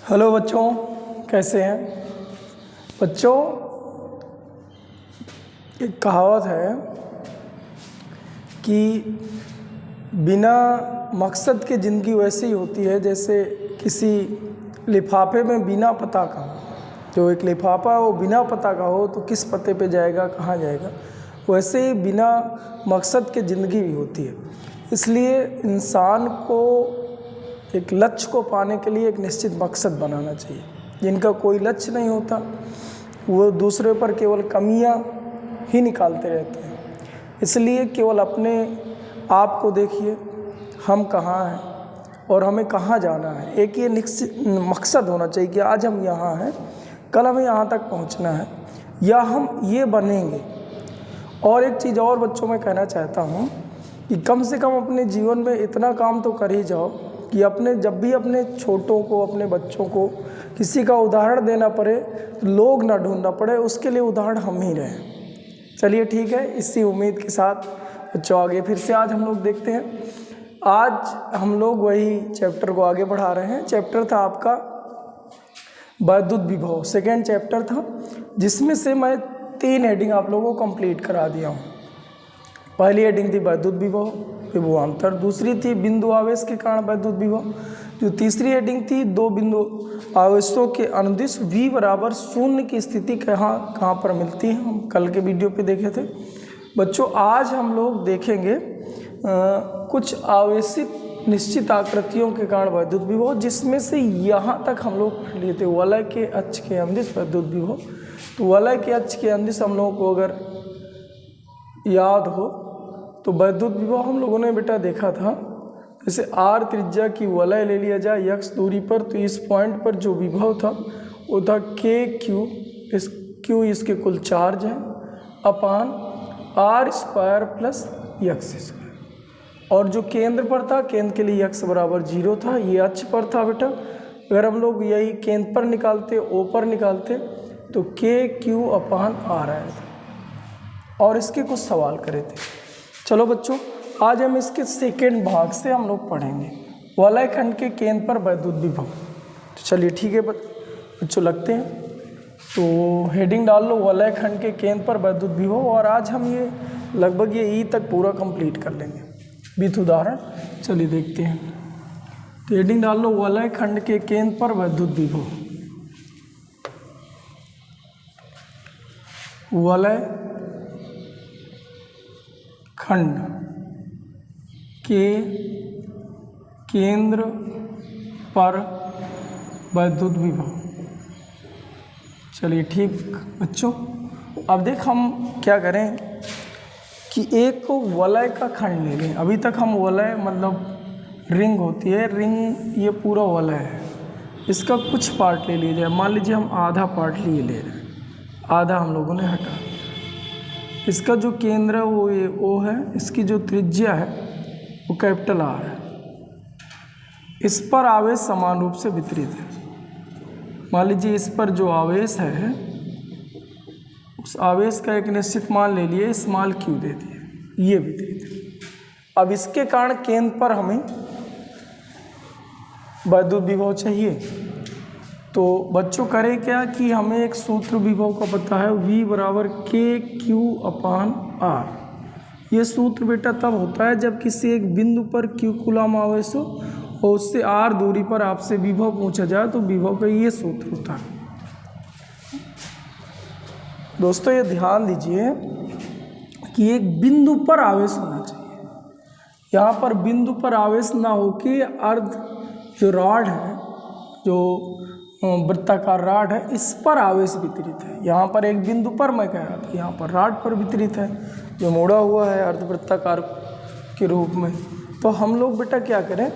Hello बच्चों, कैसे हैं बच्चों। एक कहावत है कि बिना मकसद के ज़िंदगी वैसी ही होती है जैसे किसी लिफाफे में बिना पता का हो। जो एक लिफाफा वो बिना पता का हो तो किस पते पे जाएगा, कहाँ जाएगा, वैसे ही बिना मकसद के ज़िंदगी भी होती है। इसलिए इंसान को एक लक्ष्य को पाने के लिए एक निश्चित मकसद बनाना चाहिए। जिनका कोई लक्ष्य नहीं होता वो दूसरे पर केवल कमियां ही निकालते रहते हैं। इसलिए केवल अपने आप को देखिए, हम कहाँ हैं और हमें कहाँ जाना है। एक ये निश्चित मकसद होना चाहिए कि आज हम यहाँ हैं, कल हमें यहाँ तक पहुँचना है या हम ये बनेंगे। और एक चीज़ और बच्चों में कहना चाहता हूँ कि कम से कम अपने जीवन में इतना काम तो कर ही जाओ कि जब भी अपने छोटों को, अपने बच्चों को किसी का उदाहरण देना पड़े, लोग ना ढूंढना पड़े, उसके लिए उदाहरण हम ही रहें। चलिए ठीक है, इसी उम्मीद के साथ बच्चों आगे फिर से आज हम लोग देखते हैं। आज हम लोग वही चैप्टर को आगे बढ़ा रहे हैं। चैप्टर था आपका वैद्युत विभव, सेकेंड चैप्टर था, जिसमें से मैं 3 हेडिंग आप लोगों को कंप्लीट करा दिया हूँ। पहली हेडिंग थी वैद्युत विभव विभवांतर, दूसरी थी बिंदु आवेश के कारण वैद्युत विभव, जो तीसरी हेडिंग थी 2 बिंदु आवेशों के अनुदिश V बराबर 0 की स्थिति कहाँ पर मिलती है, हम कल के वीडियो पे देखे थे। बच्चों आज हम लोग देखेंगे कुछ आवेशित निश्चित आकृतियों के कारण वैद्युत विभव, जिसमें से यहाँ तक हम लोग पढ़ लिए थे वलय के अक्ष के अनुदिश वैद्युत विभव। तो वलय के अक्ष के अनुदिश हम लोगों को अगर याद हो तो वैद्युत विभव हम लोगों ने बेटा देखा था, जैसे r त्रिज्या की वलय ले लिया जाए x दूरी पर, तो इस पॉइंट पर जो विभव था वो था kq, q इसके कुल चार्ज है अपान r² प्लस x²। और जो केंद्र पर था, केंद्र के लिए x बराबर 0 था, ये अक्ष पर था बेटा। अगर हम लोग यही केंद्र पर निकालते, O पर निकालते तो kq अपान r आया था और इसके कुछ सवाल करे थे। चलो बच्चों आज हम इसके सेकेंड भाग से हम लोग पढ़ेंगे वलय खंड के केंद्र पर वैद्युत विभव। तो चलिए ठीक है बच्चों, लगते हैं। तो हेडिंग डाल लो वलय खंड के केंद्र पर वैद्युत विभव, और आज हम ये लगभग ये E तक पूरा कंप्लीट कर लेंगे विथ उदाहरण। चलिए देखते हैं। तो हेडिंग डाल लो वलय खंड के केंद्र पर वैद्युत विभव। वलय खंड के केंद्र पर वैद्युत विभव। चलिए ठीक बच्चों, अब देख हम क्या करें कि एक वलय का खंड ले लें। अभी तक हम वलय मतलब रिंग होती है, रिंग ये पूरा वलय है, इसका कुछ पार्ट ले लिया जाए। मान लीजिए हम आधा पार्ट ले रहे हैं, आधा हम लोगों ने हटा दिया। इसका जो केंद्र है वो ये O है, इसकी जो त्रिज्या है वो कैपिटल R है। इस पर आवेश समान रूप से वितरित है। मान लीजिए इस पर जो आवेश है उस आवेश का एक निश्चित मान ले लिए, स्मॉल q दे दिए, ये वितरित है। अब इसके कारण केंद्र पर हमें वैद्युत विभव चाहिए। तो बच्चों करें क्या कि हमें एक सूत्र विभव का पता है, V बराबर kq अपान r। ये सूत्र बेटा तब होता है जब किसी एक बिंदु पर q कूलम आवेश हो और उससे r दूरी पर आपसे विभव पूछा जाए, तो विभव का ये सूत्र होता है। दोस्तों ये ध्यान दीजिए कि एक बिंदु पर आवेश होना चाहिए। यहाँ पर बिंदु पर आवेश ना हो कि अर्ध जो रॉड है, जो वृत्ताकार रॉड है, इस पर आवेश वितरित है। यहाँ पर एक बिंदु पर मैं कह रहा था, यहाँ पर रॉड पर वितरित है जो मोड़ा हुआ है अर्धवृत्ताकार के रूप में। तो हम लोग बेटा क्या करें,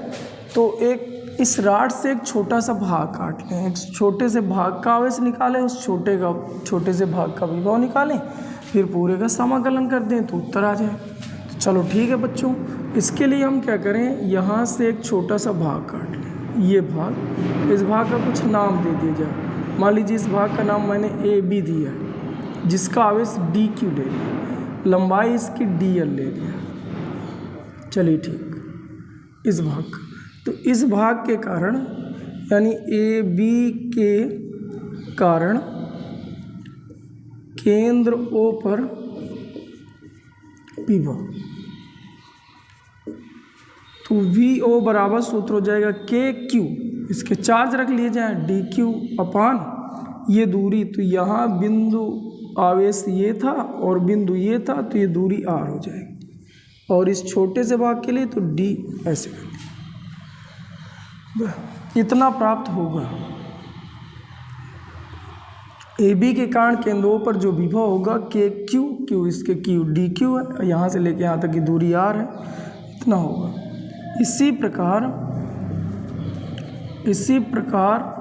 तो एक इस रॉड से एक छोटा सा भाग काट लें, एक छोटे से भाग का आवेश निकालें, उस छोटे से भाग का विभव निकालें, फिर पूरे का समाकलन कर दें तो उत्तर आ जाए। तो चलो ठीक है बच्चों, इसके लिए हम क्या करें, यहाँ से एक छोटा सा भाग काट लें, ये भाग, इस भाग का कुछ नाम दे दिया जाए। मान लीजिए इस भाग का नाम मैंने AB दिया है, जिसका आवेश DQ ले लिया, लंबाई इसकी DL ले लिया। चलिए ठीक, इस भाग का, तो इस भाग के कारण यानी ए बी के कारण केंद्र ओ पर विभव, तो वी ओ बराबर सूत्र हो जाएगा के क्यू, इसके चार्ज रख लिए जाए डी क्यू अपान ये दूरी, तो यहाँ बिंदु आवेश ये था और बिंदु ये था, तो ये दूरी आर हो जाएगी, और इस छोटे से भाग के लिए तो डी ऐसे कर लिया। इतना प्राप्त होगा। ए बी के कारण केंद्रों पर जो विभव होगा के क्यू, क्यू इसके क्यू डी क्यू है, यहाँ से लेके यहाँ तक की दूरी आर है, इतना होगा। इसी प्रकार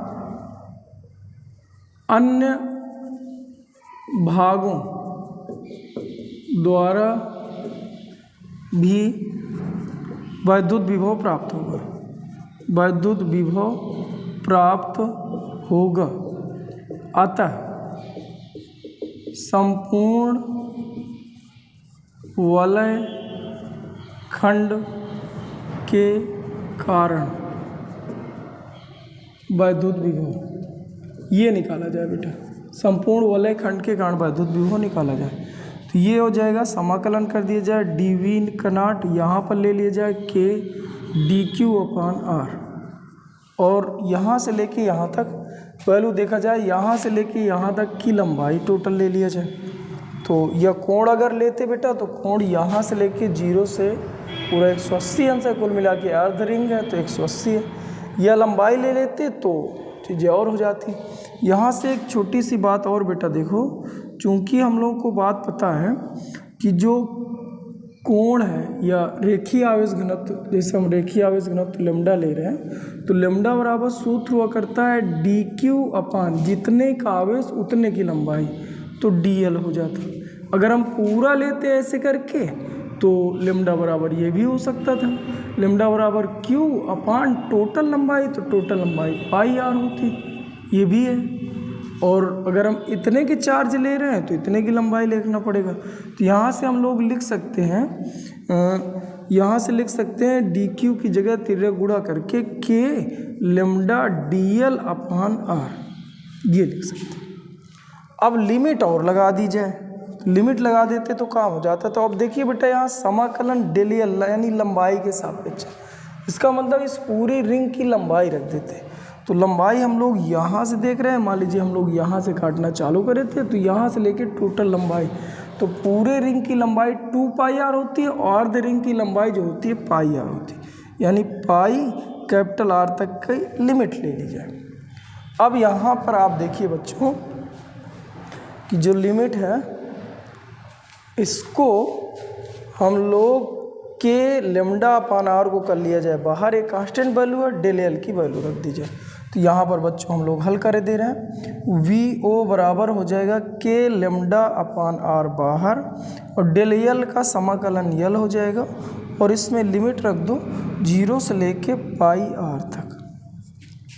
अन्य भागों द्वारा भी वैद्युत विभव प्राप्त होगा, वैद्युत विभव प्राप्त होगा। अतः संपूर्ण वलय खंड के कारण वैद्युत विभव ये निकाला जाए बेटा, संपूर्ण वलय खंड के कारण वैद्युत विभव निकाला जाए, तो ये हो जाएगा, समाकलन कर दिया जाए डी वी का नॉट यहाँ पर ले लिया जाए के डी क्यू अपान आर, और यहाँ से लेके यहाँ तक वैल्यू देखा जाए, यहाँ से लेके यहाँ तक की लंबाई टोटल ले लिया जाए। तो यह कोण अगर लेते बेटा तो कोण यहाँ से लेके 0 से पूरा 180 अंश है, कुल मिला के अर्ध रिंग है तो 180 है। यह लंबाई ले लेते तो चीज़ें और हो जाती। यहाँ से एक छोटी सी बात और बेटा देखो, चूँकि हम लोगों को बात पता है कि जो कोण है या रेखीय आवेश घनत्व, जैसे हम रेखीय आवेश घनत्व लेमडा ले रहे हैं, तो लेमडा बराबर सूत्र हुआ करता है डी क्यू अपान जितने का आवेश उतने की लंबाई, तो डी एल हो जाता। अगर हम पूरा लेते ऐसे करके तो लेमडा बराबर ये भी हो सकता था, लेमडा बराबर क्यू अपान टोटल लंबाई, तो टोटल लंबाई पाई आर होती, ये भी है। और अगर हम इतने के चार्ज ले रहे हैं तो इतने की लंबाई लिखना पड़ेगा, तो यहाँ से हम लोग लिख सकते हैं, यहाँ से लिख सकते हैं डी क्यू की जगह तिर्य गुणा करके k lambda d l upon r, ये लिख सकते हैं। अब लिमिट और लगा दी जाए, लिमिट लगा देते तो काम हो जाता। तो अब देखिए बेटा यहाँ समाकलन डेल एल यानी लंबाई के सापेक्ष, इसका मतलब इस पूरी रिंग की लंबाई रख देते। तो लंबाई हम लोग यहाँ से देख रहे हैं, मान लीजिए हम लोग यहाँ से काटना चालू करे थे, तो यहाँ से लेके टोटल लंबाई, तो पूरे रिंग की लंबाई 2 पाई आर होती है, और अर्ध रिंग की लंबाई जो होती है पाई आर होती है, यानी पाई कैपिटल आर तक की लिमिट ले ली जाए। अब यहाँ पर आप देखिए बच्चों कि जो लिमिट है इसको हम लोग के लेमडा अपान आर को कर लिया जाए बाहर, एक कांस्टेंट वैल्यू है, डेल एल की वैल्यू रख दी जाए। तो यहाँ पर बच्चों हम लोग हल कर दे रहे हैं, वी ओ बराबर हो जाएगा के लेमडा अपान आर बाहर, और डेल एल का समाकलन यल हो जाएगा, और इसमें लिमिट रख दो 0 से लेके पाई आर तक।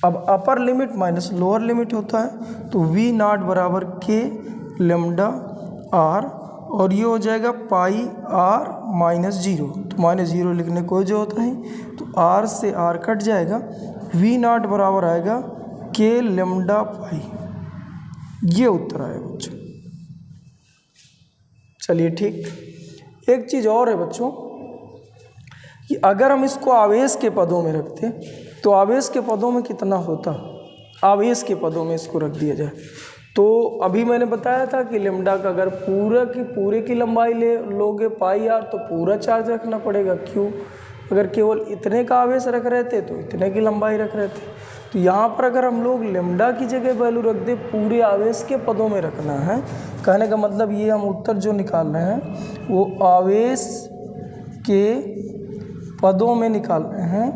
अब upper limit minus lower limit होता है, तो वी नॉट बराबर के लेमडा आर, और ये हो जाएगा पाई आर माइनस 0, तो माइनस 0 लिखने की कोई जरूरत नहीं, तो आर से आर कट जाएगा, वी नॉट बराबर आएगा के लेमडा पाई, ये उत्तर आएगा बच्चों। चलिए ठीक, एक चीज़ और है बच्चों कि अगर हम इसको आवेश के पदों में रखते तो आवेश के पदों में कितना होता, आवेश के पदों में इसको रख दिया जाए तो अभी मैंने बताया था कि लेमडा का अगर पूरे की लंबाई ले लोगे पाई आर तो पूरा चार्ज रखना पड़ेगा, क्यों? अगर केवल इतने का आवेश रख रहे थे तो इतने की लंबाई रख रहे थे। तो यहाँ पर अगर हम लोग लेमडा की जगह वैल्यू रख दे पूरे आवेश के पदों में रखना है, कहने का मतलब ये हम उत्तर जो निकाल रहे हैं वो आवेश के पदों में निकाल रहे हैं,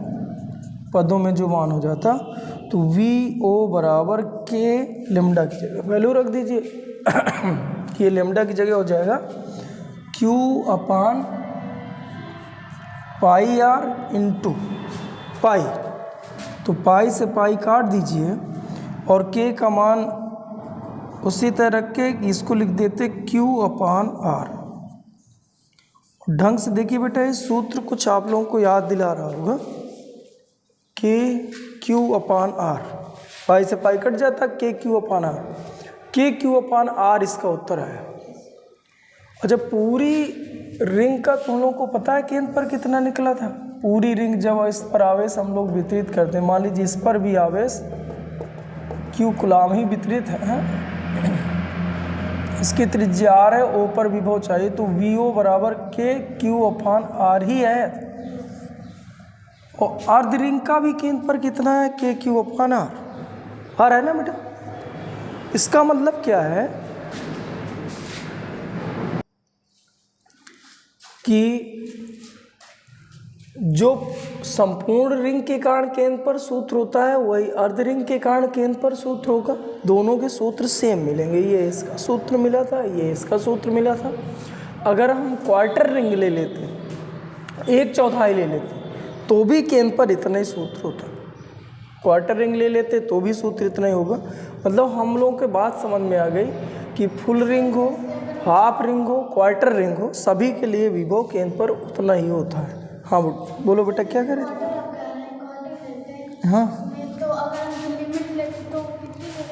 पदों में जो मान हो जाता, तो वी ओ बराबर के लेमडा की जगह वैल्यू रख दीजिए ये लेमडा की जगह हो जाएगा q upon pi r into pi, तो पाई से पाई काट दीजिए और के का मान उसी तरह रख के इसको लिख देते क्यू अपान आर। ढंग से देखिए बेटा, इस सूत्र कुछ आप लोगों को याद दिला रहा होगा, के क्यू अपान आर, पाई से पाई कट जाता, के क्यू अपान आर, के क्यू अपान आर इसका उत्तर है। अच्छा, पूरी रिंग का तुम लोगों को पता है केंद्र पर कितना निकला था? पूरी रिंग जब इस पर आवेश हम लोग वितरित करते हैं, मान लीजिए इस पर भी आवेश क्यू कूलाम ही वितरित है, इसकी त्रिज्या आर है, ओ पर विभव चाहिए, तो वी ओ बराबर के क्यू अपान आर ही है। और अर्ध रिंग का भी केंद्र पर कितना है? के क्यू अपान आर है ना बेटा। इसका मतलब क्या है कि जो संपूर्ण रिंग के कारण केंद्र पर सूत्र होता है वही अर्ध रिंग के कारण केंद्र पर सूत्र होगा। दोनों के सूत्र सेम मिलेंगे, ये इसका सूत्र मिला था, ये इसका सूत्र मिला था। अगर हम क्वार्टर रिंग ले लेते, 1/4 ले लेते, तो भी केंद्र पर इतना ही सूत्र होता। क्वार्टर रिंग ले लेते तो भी सूत्र इतना ही होगा। मतलब हम लोगों के बात समझ में आ गई कि फुल रिंग हो, हाफ रिंग हो, क्वार्टर रिंग हो, सभी के लिए विभव केंद्र पर उतना ही होता है। हाँ बोलो बेटा, क्या करें? हाँ,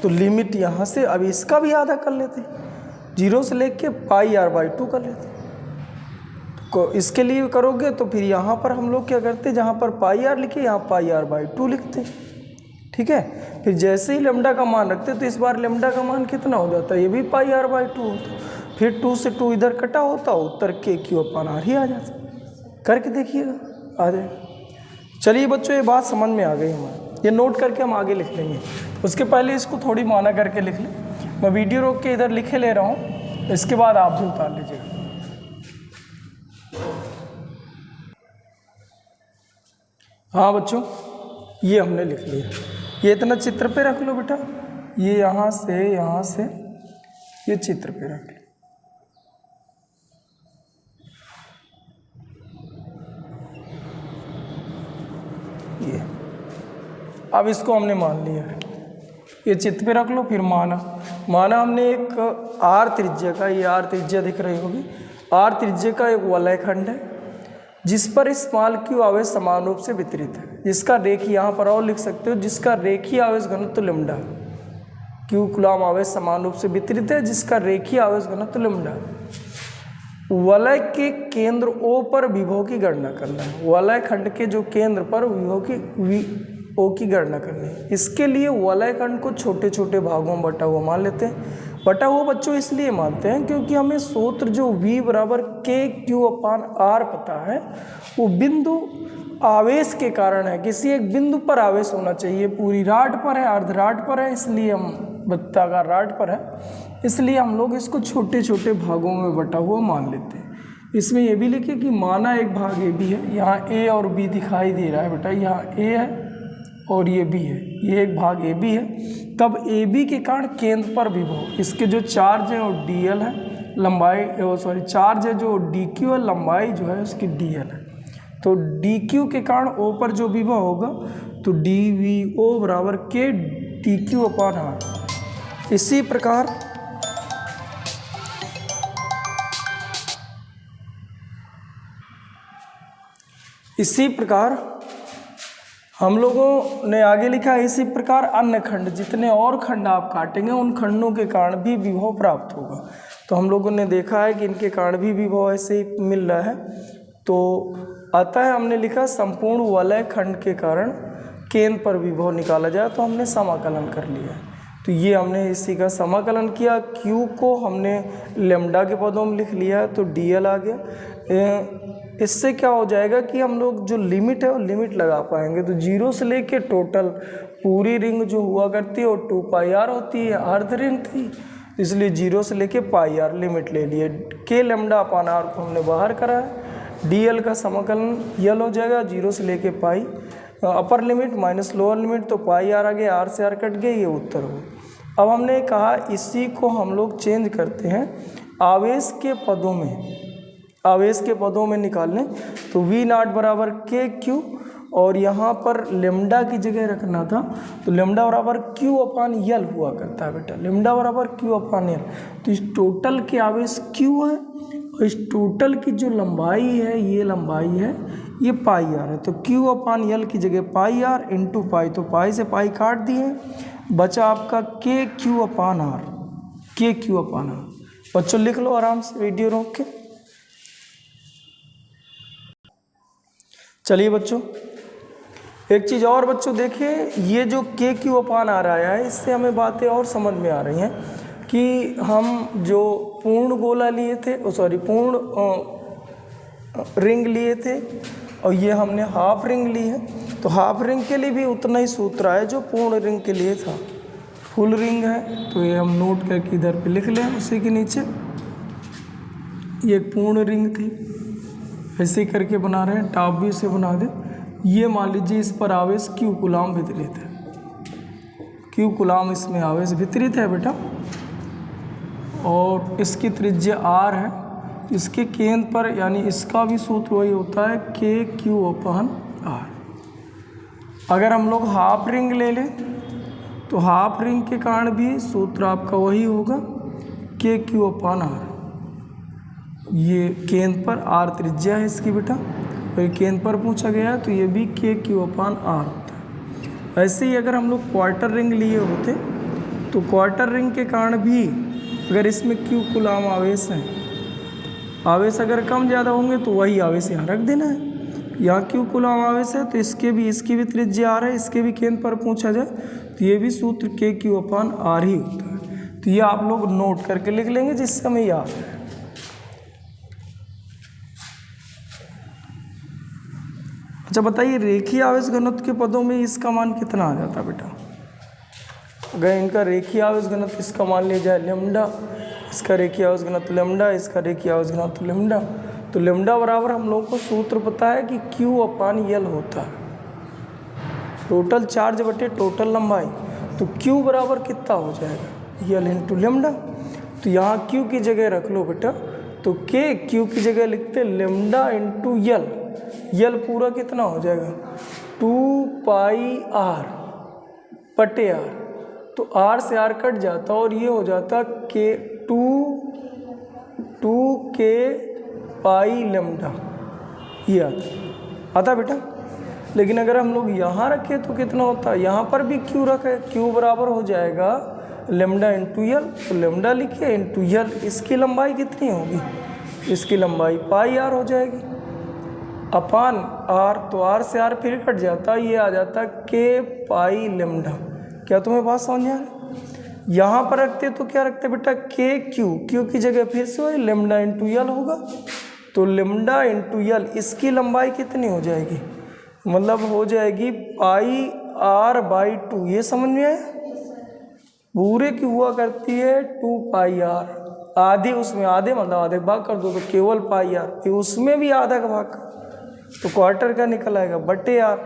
तो लिमिट यहाँ से अब इसका भी आधा कर लेते, 0 से लेके πr/2 कर लेते। तो इसके लिए करोगे तो फिर यहाँ पर हम लोग क्या करते, जहाँ पर πr लिखे यहाँ πr/2 लिखते, ठीक है। फिर जैसे ही लैम्डा का मान रखते तो इस बार लैम्डा का मान कितना हो जाता है? ये भी πr/2 होता। फिर 2 से 2 इधर कटा होता, उत्तर के क्यू अपान आर ही आ जाता। करके देखिएगा, आ जाएगा। चलिए बच्चों, ये बात समझ में आ गई हमारे, ये नोट करके हम आगे लिख लेंगे। उसके पहले इसको थोड़ी माना करके लिख लें। मैं वीडियो रोक के इधर लिखे ले रहा हूँ, इसके बाद आप भी उतार लीजिएगा। हाँ बच्चों, ये हमने लिख लिया। ये इतना चित्र पे रख लो बेटा, ये यहाँ से ये चित्र पे रख लो। ये अब इसको हमने मान लिया है, ये चित्र पे रख लो। फिर माना हमने एक आर त्रिज्या का, ये आर त्रिज्या दिख रही होगी, आर त्रिज्या का एक वलय खंड है जिस पर स्मॉल क्यू आवेश समान रूप से वितरित है, जिसका रेखीय, यहाँ पर और लिख सकते हो, जिसका रेखीय आवेश घनत्व लैम्डा, क्यू कूलाम आवेश समान रूप से वितरित है जिसका रेखीय आवेश घनत्व लैम्डा। वलय के केंद्र O पर विभव की गणना करना है। वलय खंड के जो केंद्र पर विभव की O की गणना करनी है। इसके लिए वलय खंड को छोटे छोटे भागों में बटा हुआ मान लेते हैं। बटा हुआ बच्चों इसलिए मानते हैं क्योंकि हमें सूत्र जो V बराबर के क्यू अपान आर पता है, वो बिंदु आवेश के कारण है। किसी एक बिंदु पर आवेश होना चाहिए, पूरी राड पर है, अर्ध राड पर है, इसलिए हम वृत्ताकार राड पर है, इसलिए हम लोग इसको छोटे छोटे भागों में बटा हुआ मान लेते हैं। इसमें यह भी लिखे कि माना एक भाग ए बी है, यहाँ ए और बी दिखाई दे रहा है बेटा, यहाँ ए है और ये बी है, ये एक भाग ए बी है। तब ए बी के कारण केंद्र पर विभव, इसके जो चार्ज है वो डी एल है, लंबाई चार्ज है जो डी क्यू है, लंबाई जो है उसकी डी एल है। तो डी क्यू के कारण ओ पर जो विभव होगा तो डी वी ओ बराबर के डी क्यू अपान आर। इसी प्रकार हम लोगों ने आगे लिखा है, इसी प्रकार अन्य खंड, जितने और खंड आप काटेंगे उन खंडों के कारण भी विभव प्राप्त होगा। तो हम लोगों ने देखा है कि इनके कारण भी विभव ऐसे ही मिल रहा है। तो अतः हमने लिखा संपूर्ण वलय खंड के कारण केंद्र पर विभव निकाला जाए, तो हमने समाकलन कर लिया। तो ये हमने इसी का समाकलन किया। Q को हमने लैम्डा के पदों में लिख लिया है, तो DL आ गया। इससे क्या हो जाएगा कि हम लोग जो लिमिट है वो लिमिट लगा पाएंगे। तो 0 से लेके टोटल पूरी रिंग जो हुआ करती है वो 2πr होती है, अर्ध रिंग थी, इसलिए 0 से लेके πr लिमिट ले लिए। के लैम्डा अपान आर को हमने बाहर करा है। DL का समाकलन यल हो जाएगा 0 से लेके pi, upper limit minus lower limit, तो πr आ गया, r से r कट गए, ये उत्तर हो। अब हमने कहा इसी को हम लोग चेंज करते हैं आवेश के पदों में, आवेश के पदों में निकालने। तो V0 बराबर के क्यू, और यहाँ पर लैम्डा की जगह रखना था, तो लैम्डा बराबर क्यू अपान यल हुआ करता है बेटा, लैम्डा बराबर क्यू अपान यल। तो इस टोटल के आवेश क्यू है और इस टोटल की जो लंबाई है, ये लंबाई है, ये पाई आर है, तो क्यू अपान यल की जगह पाई आर इंटू पाई, तो पाई से पाई काट दिए, बचा आपका के क्यू अपान आर, के क्यू अपान आर। बच्चों लिख लो आराम से वीडियो रोक के। चलिए बच्चों एक चीज़ और बच्चों देखिए, ये जो के क्यू अपान आर आया है, इससे हमें बातें और समझ में आ रही हैं कि हम जो पूर्ण गोला लिए थे, पूर्ण रिंग लिए थे, और ये हमने हाफ रिंग ली है, तो हाफ रिंग के लिए भी उतना ही सूत्र है जो पूर्ण रिंग के लिए था। फुल रिंग है तो ये हम नोट करके इधर पे लिख लें, उसी के नीचे ये एक पूर्ण रिंग थी, ऐसे ही करके बना रहे हैं, टॉप भी से बना दे। ये मान लीजिए इस पर आवेश क्यू कूलाम वितरित है, क्यू कूलाम इसमें आवेश वितरित है बेटा, और इसकी त्रिज्या आर है, इसके केंद्र पर यानी इसका भी सूत्र वही होता है के क्यू अपान आर। अगर हम लोग हाफ रिंग ले लें तो हाफ रिंग के कारण भी सूत्र आपका वही होगा के क्यू अपान आर। ये केंद्र पर आर त्रिज्या है इसकी बेटा, और ये केंद्र पर पूछा गया है तो ये भी के क्यू अपान आर होता है। ऐसे ही अगर हम लोग क्वार्टर रिंग लिए होते तो क्वार्टर रिंग के कारण भी अगर इसमें क्यू कूलाम आवेश है, आवेश अगर कम ज़्यादा होंगे तो वही आवेश यहाँ रख देना है। यहाँ क्यू कूलाम आवेश है तो इसकी भी त्रिज्या आर है, इसके भी केंद्र पर पूछा जाए तो ये भी सूत्र के क्यू अपान आर ही होता है। तो ये आप लोग नोट करके लिख लेंगे जिससे हमें याद है। अच्छा बताइए, रेखीय आवेश घनत्व के पदों में इसका मान कितना आ जाता है बेटा? अगर इनका रेखीय आवेश घनत्व इसका मान लिया जाए लैम्डा, इसका रेखीय आवेश घनत्व लैम्डा, इसका रेखीय आवेश घनत्व लैम्डा, तो लैम्डा बराबर हम लोगों को सूत्र पता है कि क्यू अपान यल होता है, टोटल चार्ज बटे टोटल लंबाई। तो क्यू बराबर कितना हो जाएगा? यल इंटू लैम्डा। तो यहाँ क्यू की जगह रख लो बेटा, तो के क्यू की जगह लिखते लैम्डा इंटू यल, यल पूरा कितना हो जाएगा 2 पाई आर बटे आर, तो आर से आर कट जाता और ये हो जाता के 2 के पाई लैम्डा, ये आता बेटा। लेकिन अगर हम लोग यहाँ रखें तो कितना होता है, यहाँ पर भी क्यू रखे, क्यू बराबर हो जाएगा लैम्डा इंटू यल, तो लैम्डा लिखिए इंटू यल, इसकी लंबाई कितनी होगी? इसकी लंबाई पाई आर हो जाएगी अपान आर, तो आर से आर फिर कट जाता, ये आ जाता के पाई लैम्डा। क्या तुम्हें बात समझ में आ रही? यहाँ पर रखते तो क्या रखते बेटा के क्यू, क्यू की जगह फिर से वही लैम्डा इंटू यल होगा, तो लैम्डा इंटू यल, इसकी लंबाई कितनी हो जाएगी? मतलब हो जाएगी पाई आर बाई 2। ये समझ में आया? पूरे की हुआ करती है 2 पाई आर, आधे उसमें आधे मतलब आधे भाग कर दो तो केवल पाई आर, फिर उसमें भी आधा का भाग तो क्वार्टर का निकल आएगा बटे आर,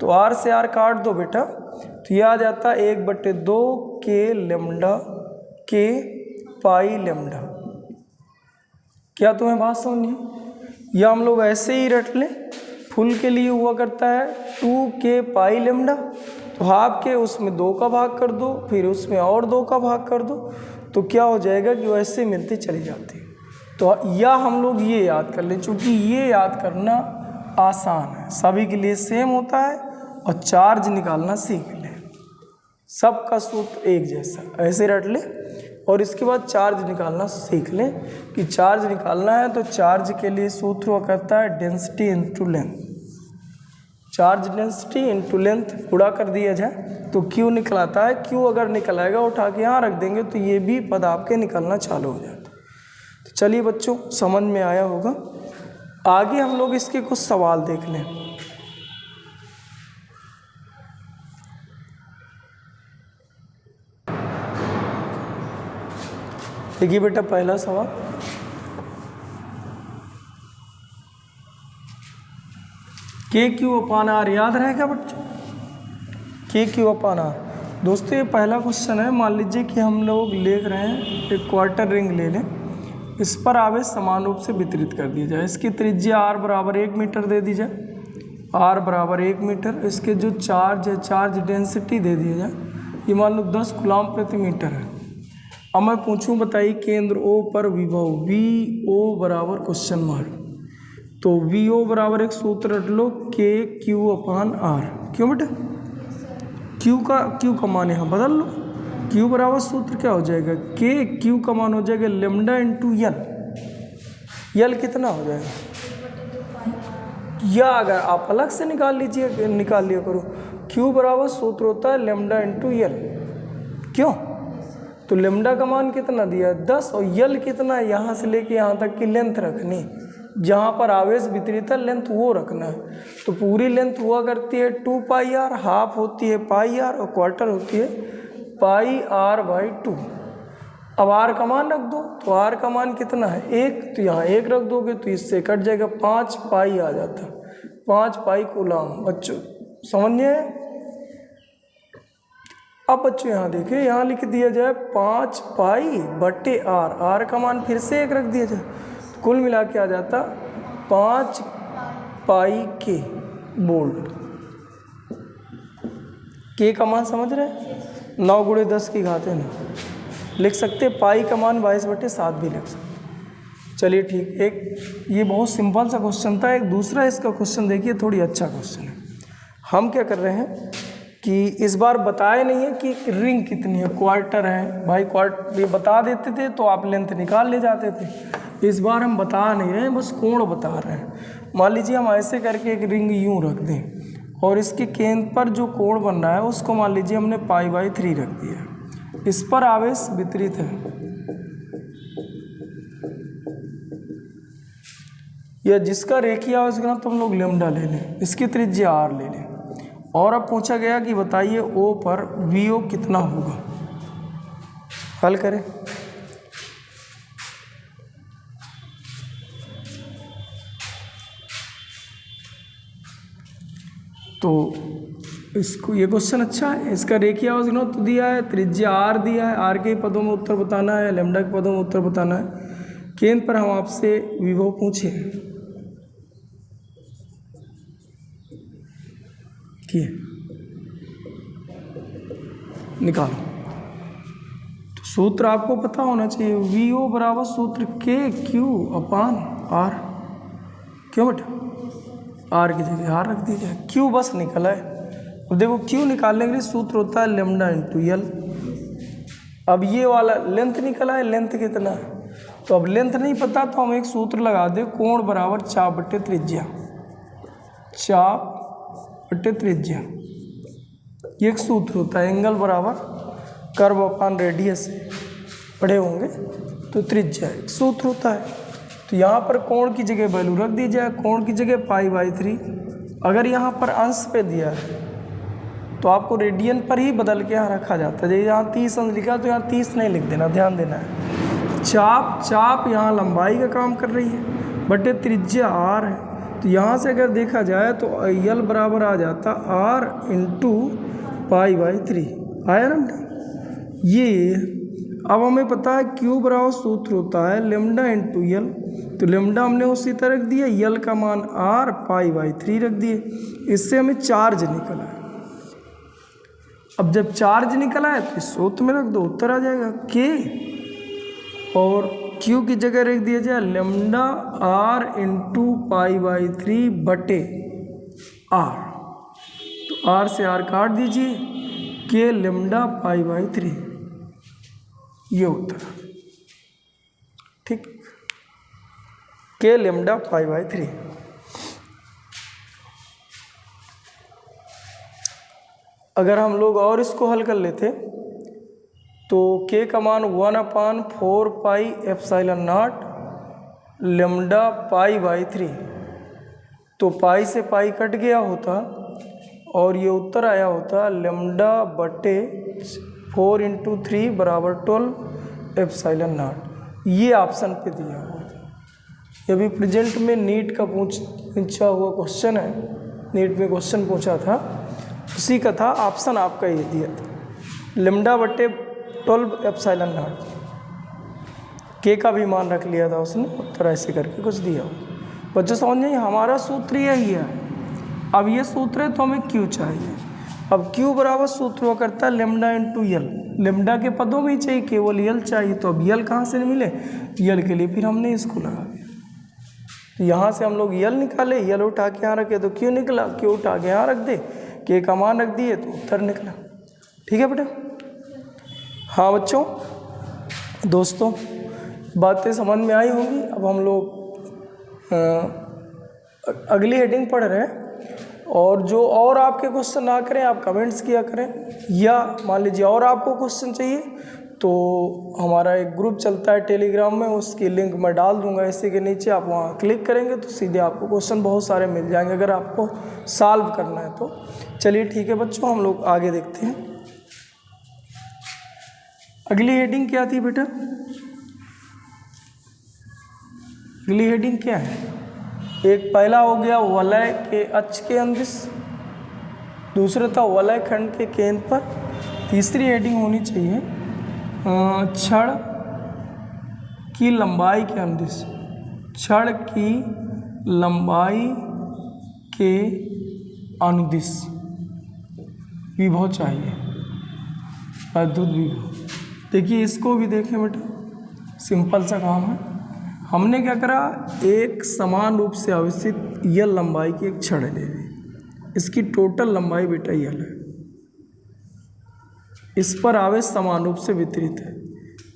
तो आर से आर काट दो बेटा, तो ये आ जाता 1/2 के लैम्डा के पाई लैम्डा। क्या तुम्हें बात समझनी? या हम लोग ऐसे ही रट लें, फुल के लिए हुआ करता है 2 के पाई लैम्डा, तो हाफ के उसमें 2 का भाग कर दो, फिर उसमें और 2 का भाग कर दो, तो क्या हो जाएगा कि वैसे मिलती चली जाती है। तो या हम लोग ये याद कर लें, चूँकि ये याद करना आसान है, सभी के लिए सेम होता है, और चार्ज निकालना सीख लें, सबका सूत्र एक जैसा, ऐसे रट ले। और इसके बाद चार्ज निकालना सीख लें कि चार्ज निकालना है तो चार्ज के लिए सूत्र हुआ करता है density into length. Charge density into length गुणा कर दिया जाए तो क्यू निकल आता है। क्यू अगर निकल आएगा उठा के यहाँ रख देंगे तो ये भी पद आपके निकलना चालू हो जाता है। तो चलिए बच्चों, समझ में आया होगा। आगे हम लोग इसके कुछ सवाल देख लें। देखिए बेटा, पहला सवाल, के क्यू अपान आर याद रहेगा बच्चों? के क्यू अपान आर। दोस्तों ये पहला क्वेश्चन है। मान लीजिए कि हम लोग लिख रहे हैं एक क्वार्टर रिंग ले लें, इस पर आवेश समान रूप से वितरित कर दिया जाए। इसकी त्रिज्या r बराबर 1 मीटर दे दी जाए, r बराबर 1 मीटर। इसके जो चार्ज है, चार्ज डेंसिटी दे दिया जाए, ये मान लो 10 कूलम प्रति मीटर है। अब मैं पूछूं, बताइए केंद्र O पर विभव VO बराबर क्वेश्चन मार्क, तो वी ओ बराबर एक सूत्र रट लो, के क्यू अपान आर। क्यों बेटा? क्यू का मान यहाँ बदल लो। क्यू बराबर सूत्र क्या हो जाएगा, के क्यू का मान हो जाएगा लेमडा इंटू यल। यल कितना हो जाएगा, या अगर आप अलग से निकाल लिया करो, क्यू बराबर सूत्र होता है लेमडा इंटू यल। क्यों? तो लेमडा का मान कितना दिया है 10, और यल कितना है, यहाँ से लेके यहाँ तक की लेंथ रखनी, जहाँ पर आवेश वितरित है लेंथ वो रखना है। तो पूरी लेंथ हुआ करती है 2 पाई आर, हाफ होती है पाई आर, और क्वार्टर होती है पाई आर बाई 2। अब आर का मान रख दो, तो आर का मान कितना है 1, तो यहाँ 1 रख दोगे तो इससे कट जाएगा 5 पाई आ जाता, 5 पाई कूलाम। बच्चों समझिए। अब बच्चों यहाँ देखिए, यहाँ लिख दिया जाए 5 पाई बटे आर, आर का मान फिर से 1 रख दिया जाए, तो कुल मिला के आ जाता 5 पाई के बोल्ट। के का मान समझ रहे हैं, 9 गुणे 10 की घात है ना, लिख सकते। पाई का मान 22/7 भी लिख सकते। चलिए ठीक, एक ये बहुत सिंपल सा क्वेश्चन था। एक दूसरा इसका क्वेश्चन देखिए, थोड़ी अच्छा क्वेश्चन है। हम क्या कर रहे हैं कि इस बार बताए नहीं है कि रिंग कितनी है, क्वार्टर है भाई, क्वार्टर ये बता देते थे तो आप लेंथ निकाल ले जाते थे। इस बार हम बता नहीं रहे हैं, बस कोण बता रहे हैं। मान लीजिए हम ऐसे करके एक रिंग यूं रख दें, और इसके केंद्र पर जो कोण बन रहा है उसको मान लीजिए हमने पाई/3 रख दिया। इस पर आवेश वितरित है, या जिसका रेखीय आवेश घनत्व तो हम लोग लेमडा ले लें, इसकी त्रिज्या आर ले लें। और अब पूछा गया कि बताइए ओ पर वी ओ कितना होगा। हल करें। तो इसको, ये क्वेश्चन अच्छा है। इसका रेखीय आवेश घनत्व तो दिया है, त्रिज्या आर दिया है, आर के पदों में उत्तर बताना है, लेमडा के पदों में उत्तर बताना है। केंद्र पर हम आपसे विभव पूछे कि निकालो। तो सूत्र आपको पता होना चाहिए, वी ओ बराबर सूत्र के क्यू अपान आर। क्यों बेटा? आर की जगह आर रख दीजिए, क्यू बस निकला है। अब देखो क्यू निकालने के लिए सूत्र होता है लेमडा इंटू यल। अब ये वाला लेंथ निकला है, लेंथ कितना है, तो अब लेंथ नहीं पता तो हम एक सूत्र लगा दे, कोण बराबर चाप बट्टे त्रिज्या। चाप बट्टे त्रिज्या ये एक सूत्र होता है। एंगल बराबर कर्व अपान रेडियस है, पढ़े होंगे। तो त्रिज्या एक सूत्र होता है। तो यहाँ पर कोण की जगह वैल्यू रख दी जाए, कोण की जगह पाई/3। अगर यहाँ पर अंश पे दिया है तो आपको रेडियन पर ही बदल के यहाँ रखा जाता है। जैसे यहाँ 30 अंश लिखा तो यहाँ 30 नहीं लिख देना, ध्यान देना है। चाप यहाँ लंबाई का काम कर रही है, बटे त्रिज्या आर है। तो यहाँ से अगर देखा जाए तो यल बराबर आ जाता आर इंटू पाई/3। आया ना बेटा? ये अब हमें पता है क्यू बराबर सूत्र होता है लेमडा इंटू यल। तो लेमडा हमने उसी तरह रख दिया, यल का मान आर, पाई/3 रख दिए। इससे हमें चार्ज निकला है। अब जब चार्ज निकला है तो इस सूत्र में रख दो, उत्तर आ जाएगा के, और क्यू की जगह रख दिया जाए लेमडा आर इंटू पाई/3 बटे आर। तो आर से आर काट दीजिए, के लेमडा पाई/3, ये उत्तर। ठीक, के लेमडा पाई/3। अगर हम लोग और इसको हल कर लेते तो के का मान 1/4 पाई एप्सिलॉन नॉट लेमडा पाई/3। तो पाई से पाई कट गया होता और ये उत्तर आया होता लेमडा बटे 4 × 3 बराबर 12 एप्सिलॉन नॉट। ये ऑप्शन पे दिया हुआ था। ये भी प्रेजेंट में नीट का पूछा हुआ क्वेश्चन है, नीट में क्वेश्चन पूछा था, उसी का था। ऑप्शन आपका ये दिया था लेमडा बटे 12 एप्सिलॉन नॉट। के का भी मान रख लिया था उसने, उत्तर ऐसे करके कुछ दिया। बच्चों समझ नहीं, हमारा सूत्र यही है। अब ये सूत्र है तो हमें क्यू चाहिए। अब क्यू बराबर सूत्र हुआ करता है लेमडा इंटू यल। लेमडा के पदों में ही चाहिए, केवल यल चाहिए। तो अब यल कहाँ से मिले, यल के लिए फिर हमने इसको लगा दिया। तो यहाँ से हम लोग यल निकाले, यल उठा के यहाँ रखे तो क्यू निकला, क्यू उठा के यहाँ रख दे, के का मान रख दिए तो उत्तर निकला। ठीक है बेटा। हाँ बच्चों, दोस्तों बातें समझ में आई होंगी। अब हम लोग अगली हेडिंग पढ़ रहे हैं, और जो और आपके क्वेश्चन ना करें आप कमेंट्स किया करें, या मान लीजिए और आपको क्वेश्चन चाहिए तो हमारा एक ग्रुप चलता है टेलीग्राम में, उसकी लिंक मैं डाल दूंगा इसी के नीचे। आप वहाँ क्लिक करेंगे तो सीधे आपको क्वेश्चन बहुत सारे मिल जाएंगे अगर आपको सॉल्व करना है तो। चलिए ठीक है बच्चों, हम लोग आगे देखते हैं। अगली हेडिंग क्या थी बेटा? अगली हेडिंग क्या है? एक पहला हो गया वलय के अक्ष के अंदिश, दूसरा था वलय खंड के केंद्र पर, तीसरी हेडिंग होनी चाहिए छड़ की लंबाई के अंदिश, छड़ की लंबाई के अनुदिश विभव चाहिए, वैद्युत विभव। देखिए इसको भी देखें बेटा, सिंपल सा काम है। हमने क्या करा, एक समान रूप से अवस्थित यल लंबाई की एक छड़ ले ली, इसकी टोटल लंबाई बेटा यल है, इस पर आवेश समान रूप से वितरित है,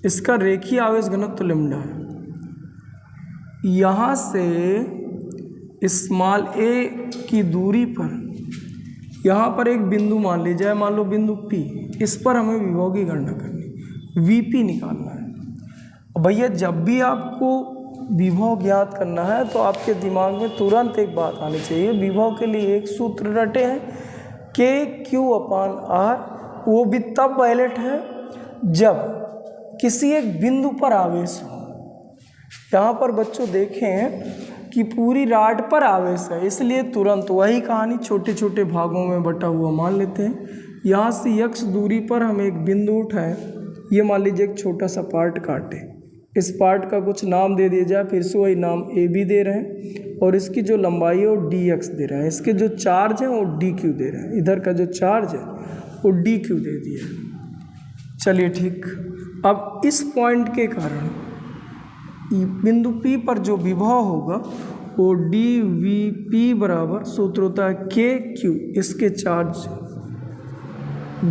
इसका रेखीय आवेश घनत्व लैम्डा है। यहाँ से स्मॉल ए की दूरी पर यहाँ पर एक बिंदु मान ली जाए, मान लो बिंदु P, इस पर हमें विभव की गणना करनी, VP निकालना है। भैया जब भी आपको विभव ज्ञात करना है तो आपके दिमाग में तुरंत एक बात आनी चाहिए, विभव के लिए एक सूत्र रटे हैं KQ/R, वो भी तब वैलिड है जब किसी एक बिंदु पर आवेश हो। यहाँ पर बच्चों देखें कि पूरी राड पर आवेश है, इसलिए तुरंत वही कहानी छोटे छोटे भागों में बटा हुआ मान लेते हैं। यहाँ से x दूरी पर हम एक बिंदु उठाएं, ये मान लीजिए एक छोटा सा पार्ट काटे, इस पार्ट का कुछ नाम दे दिया जाए, फिर से वही नाम AB दे रहे हैं, और इसकी जो लंबाई है वो DX दे रहे हैं, इसके जो चार्ज हैं वो DQ दे रहे हैं, इधर का जो चार्ज है वो DQ दे दिया। चलिए ठीक, अब इस पॉइंट के कारण बिंदु P पर जो विभव होगा वो dVP बराबर सूत्र होता है KQ, इसके चार्ज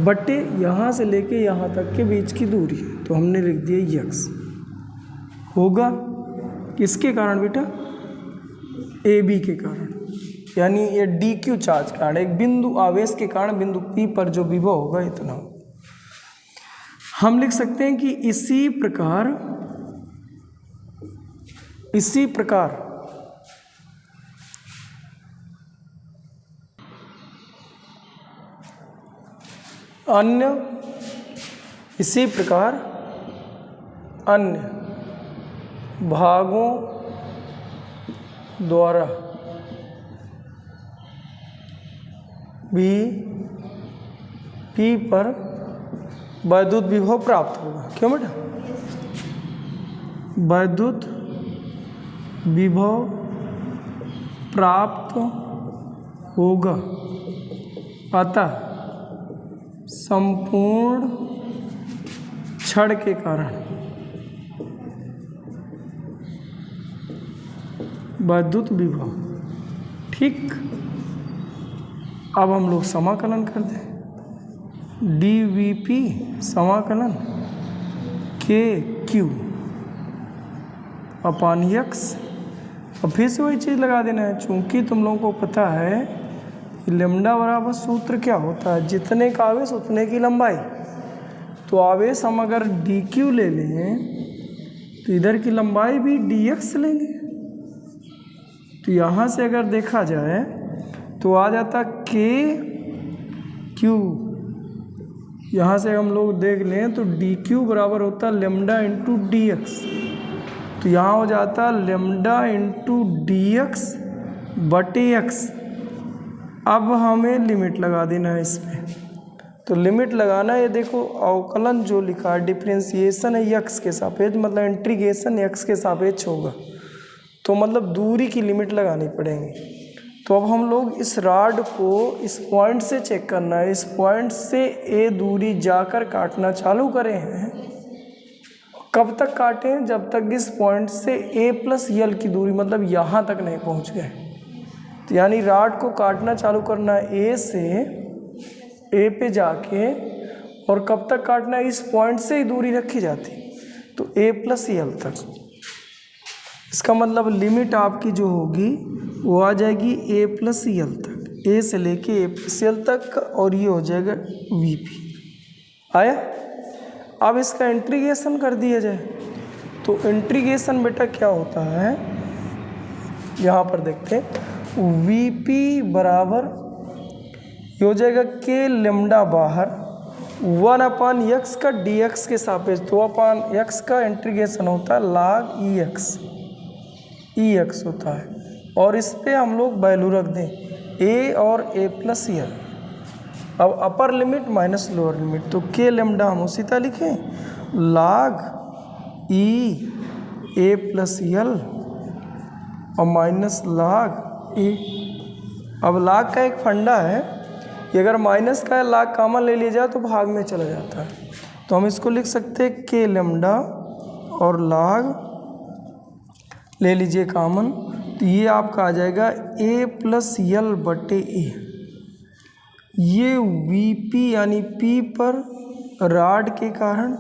बटे यहाँ से लेके यहाँ तक के बीच की दूरी, तो हमने लिख दिया x होगा। किसके कारण बेटा? AB के कारण, यानी ये DQ चार्ज के कारण, एक बिंदु आवेश के कारण बिंदु P पर जो विभव होगा इतना। हम लिख सकते हैं कि इसी प्रकार अन्य भागों द्वारा भी P पर वैद्युत विभव प्राप्त होगा। क्यों बेटा? वैद्युत विभव प्राप्त होगा, अतः संपूर्ण छड़ के कारण वैद्युत विभव। ठीक, अब हम लोग समाकलन कर दें, dVP समाकलन KQ अपान x। अब फिर से वही चीज़ लगा देना है, चूंकि तुम लोगों को पता है कि लैम्डा बराबर सूत्र क्या होता है, जितने का आवेश उतने की लंबाई। तो आवेश हम अगर DQ ले लें तो इधर की लंबाई भी DX लेंगे, तो यहाँ से अगर देखा जाए तो आ जाता KQ, यहाँ से हम लोग देख लें तो DQ बराबर होता लैम्डा इंटू DX, तो यहाँ हो जाता लैम्डा इंटू DX बटे x। अब हमें लिमिट लगा देना है इसमें, तो लिमिट लगाना है, ये देखो अवकलन जो लिखा है डिफ्रेंसिएशन है x के सापेक्ष, मतलब इंटीग्रेशन x के सापेक्ष होगा, तो मतलब दूरी की लिमिट लगानी पड़ेगी। तो अब हम लोग इस रॉड को इस पॉइंट से चेक करना है, इस पॉइंट से a दूरी जाकर काटना चालू करें हैं, कब तक काटें? जब तक इस पॉइंट से a प्लस यल की दूरी, मतलब यहाँ तक नहीं पहुँच गए। तो यानी रॉड को काटना चालू करना है a से, a पे जाके, और कब तक काटना है? इस पॉइंट से ही दूरी रखी जाती, तो a प्लस यल तक। इसका मतलब लिमिट आपकी जो होगी वो आ जाएगी a प्लस यल तक, a से लेके a प्लस यल तक, और ये हो जाएगा VP। आया? अब इसका इंटीग्रेशन कर दिया जाए, तो इंटीग्रेशन बेटा क्या होता है, यहाँ पर देखते हैं, VP बराबर ये हो जाएगा k लेमडा बाहर 1/x का dx के सापेक्ष, 2/x का इंटीग्रेशन होता है log EX होता है, और इस पे हम लोग वैल्यू रख दें a और a प्लस यल। अब upper limit minus lower limit, तो k लेमडा हम उसी तरह लिखें log a प्लस यल और माइनस log a। अब log का एक फंडा है कि अगर माइनस का log कॉमन ले लिया जाए तो भाग में चला जाता है, तो हम इसको लिख सकते हैं k लेमडा और log ले लीजिए कॉमन, तो ये आपका आ जाएगा a प्लस यल बटे a। ये VP यानी P पर रॉड के कारण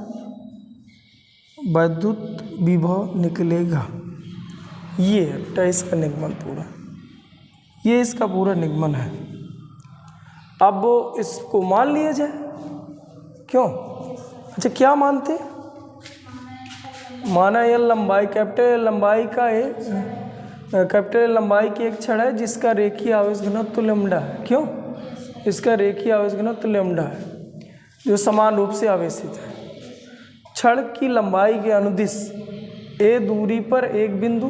विद्युत विभव निकलेगा। ये है इसका निगमन पूरा, ये इसका पूरा निगमन है। अब इसको मान लिया जाए, क्यों? अच्छा क्या मानते? माना यह लंबाई कैपिटल लंबाई का एक कैपिटल लंबाई की एक छड़ है जिसका रेखीय आवेश घनत्व लैम्डा है। क्यों? इसका रेखीय आवेश घनत्व लैम्डा है जो समान रूप से आवेशित है। छड़ की लंबाई के अनुदिश a दूरी पर एक बिंदु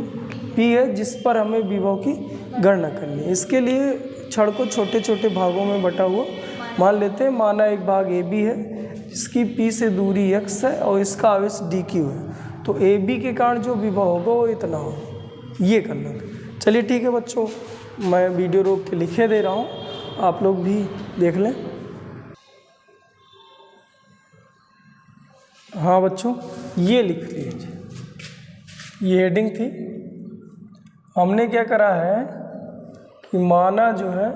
P है जिस पर हमें विभव की गणना करनी है। इसके लिए छड़ को छोटे छोटे भागों में बटा हुआ मान लेते हैं। माना एक भाग AB है जिसकी P से दूरी x है और इसका आवेश dq है, तो AB के कारण जो विभव होगा वो इतना हो, ये करना। चलिए ठीक है बच्चों, मैं वीडियो रोक के लिखे दे रहा हूँ, आप लोग भी देख लें। हाँ बच्चों, ये लिख लीजिए, ये हेडिंग थी। हमने क्या करा है कि माना जो है,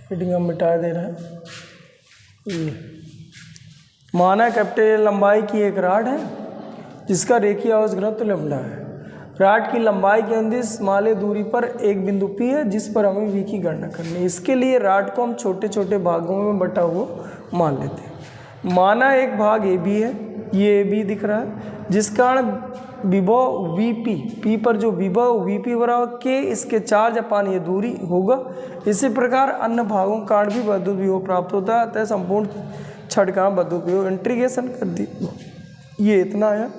हेडिंग हम मिटा दे रहे हैं, ये माना कैपिटल लंबाई की एक रॉड है जिसका रेखीय आवेश घनत्व लैम्डा है। रॉड की लंबाई के अनुदिश माले दूरी पर एक बिंदु P है जिस पर हमें V की गणना करनी है। इसके लिए रॉड को हम छोटे छोटे भागों में बटा हुआ मान लेते हैं। माना एक भाग AB है, ये AB दिख रहा है, जिस कारण विभव VP, P पर जो विभव VP बराबर K इसके चार्ज अपान ये दूरी होगा। इसी प्रकार अन्य भागों के कारण भी विद्युत विभव प्राप्त होता है। अतः संपूर्ण छड़ का विद्युत विभव इंटीग्रेशन कर दी, ये इतना है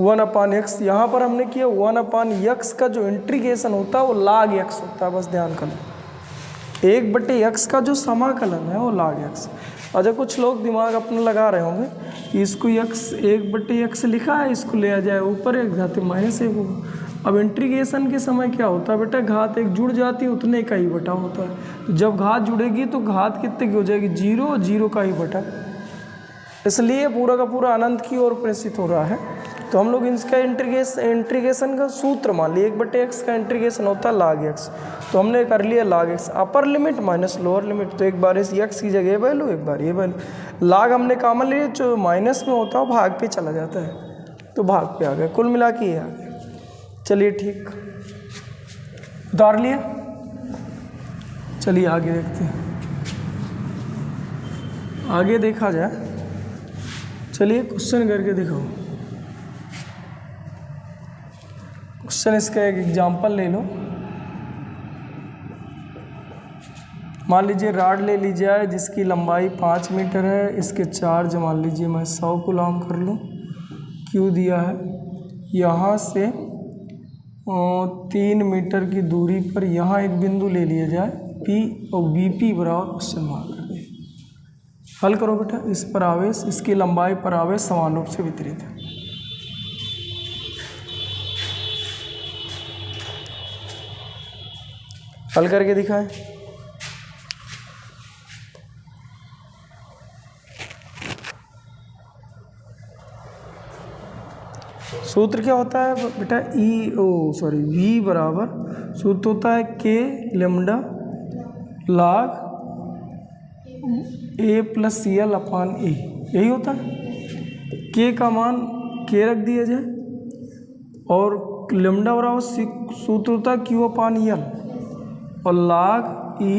1/x। यहाँ पर हमने किया 1/x का जो इंटीग्रेशन होता है वो log x होता है, बस ध्यान कर लो। 1/x का जो समाकलन है वो log x। अच्छा कुछ लोग दिमाग अपना लगा रहे होंगे कि इसको x 1/x लिखा है, इसको ले आ जाए ऊपर, एक घात -1 होगा। अब इंटीग्रेशन के समय क्या होता है बेटा, घात 1 जुड़ जाती है, उतने का ही बटा होता है। तो जब घात जुड़ेगी तो घात कितने की हो जाएगी, 0 और 0 का ही बटा, इसलिए पूरा का पूरा अनंत की ओर प्रेषित हो रहा है। तो हम लोग इसका इंटीग्रेशन का सूत्र मान लिए, 1/x का इंटीग्रेशन होता है log x, तो हमने कर लिया log x अपर लिमिट माइनस लोअर लिमिट। तो एक बार इस x की जगह वैल्यू, एक बार ये वैल्यू। log हमने कॉमन ले लिया, जो माइनस में होता है वो भाग पे चला जाता है, तो भाग पे आ गया, कुल मिला के ये आ गया। चलिए ठीक, उतार लिया। चलिए आगे देखते हैं, आगे देखा जाए। चलिए क्वेश्चन करके दिखाओ। क्वेश्चन इसका एक एग्जांपल ले लो। मान लीजिए रॉड ले ली जाए जिसकी लंबाई 5 मीटर है, इसके चार्ज मान लीजिए मैं 100 कूलम कर लूँ। क्यू दिया है, यहाँ से 3 मीटर की दूरी पर यहाँ एक बिंदु ले लिया जाए P और VP बराबर क्वेश्चन मार्क कर दे। हल करो बेटा। इस पर आवेश, इसकी लंबाई पर आवेश समान रूप से वितरित है। हल करके दिखाएं। सूत्र क्या होता है बेटा, V बराबर सूत्र होता है K lambda log A plus L upon A, यही होता है। K का मान K रख दिया जाए और लेमडा बराबर सूत्र होता है Q अपान L और log E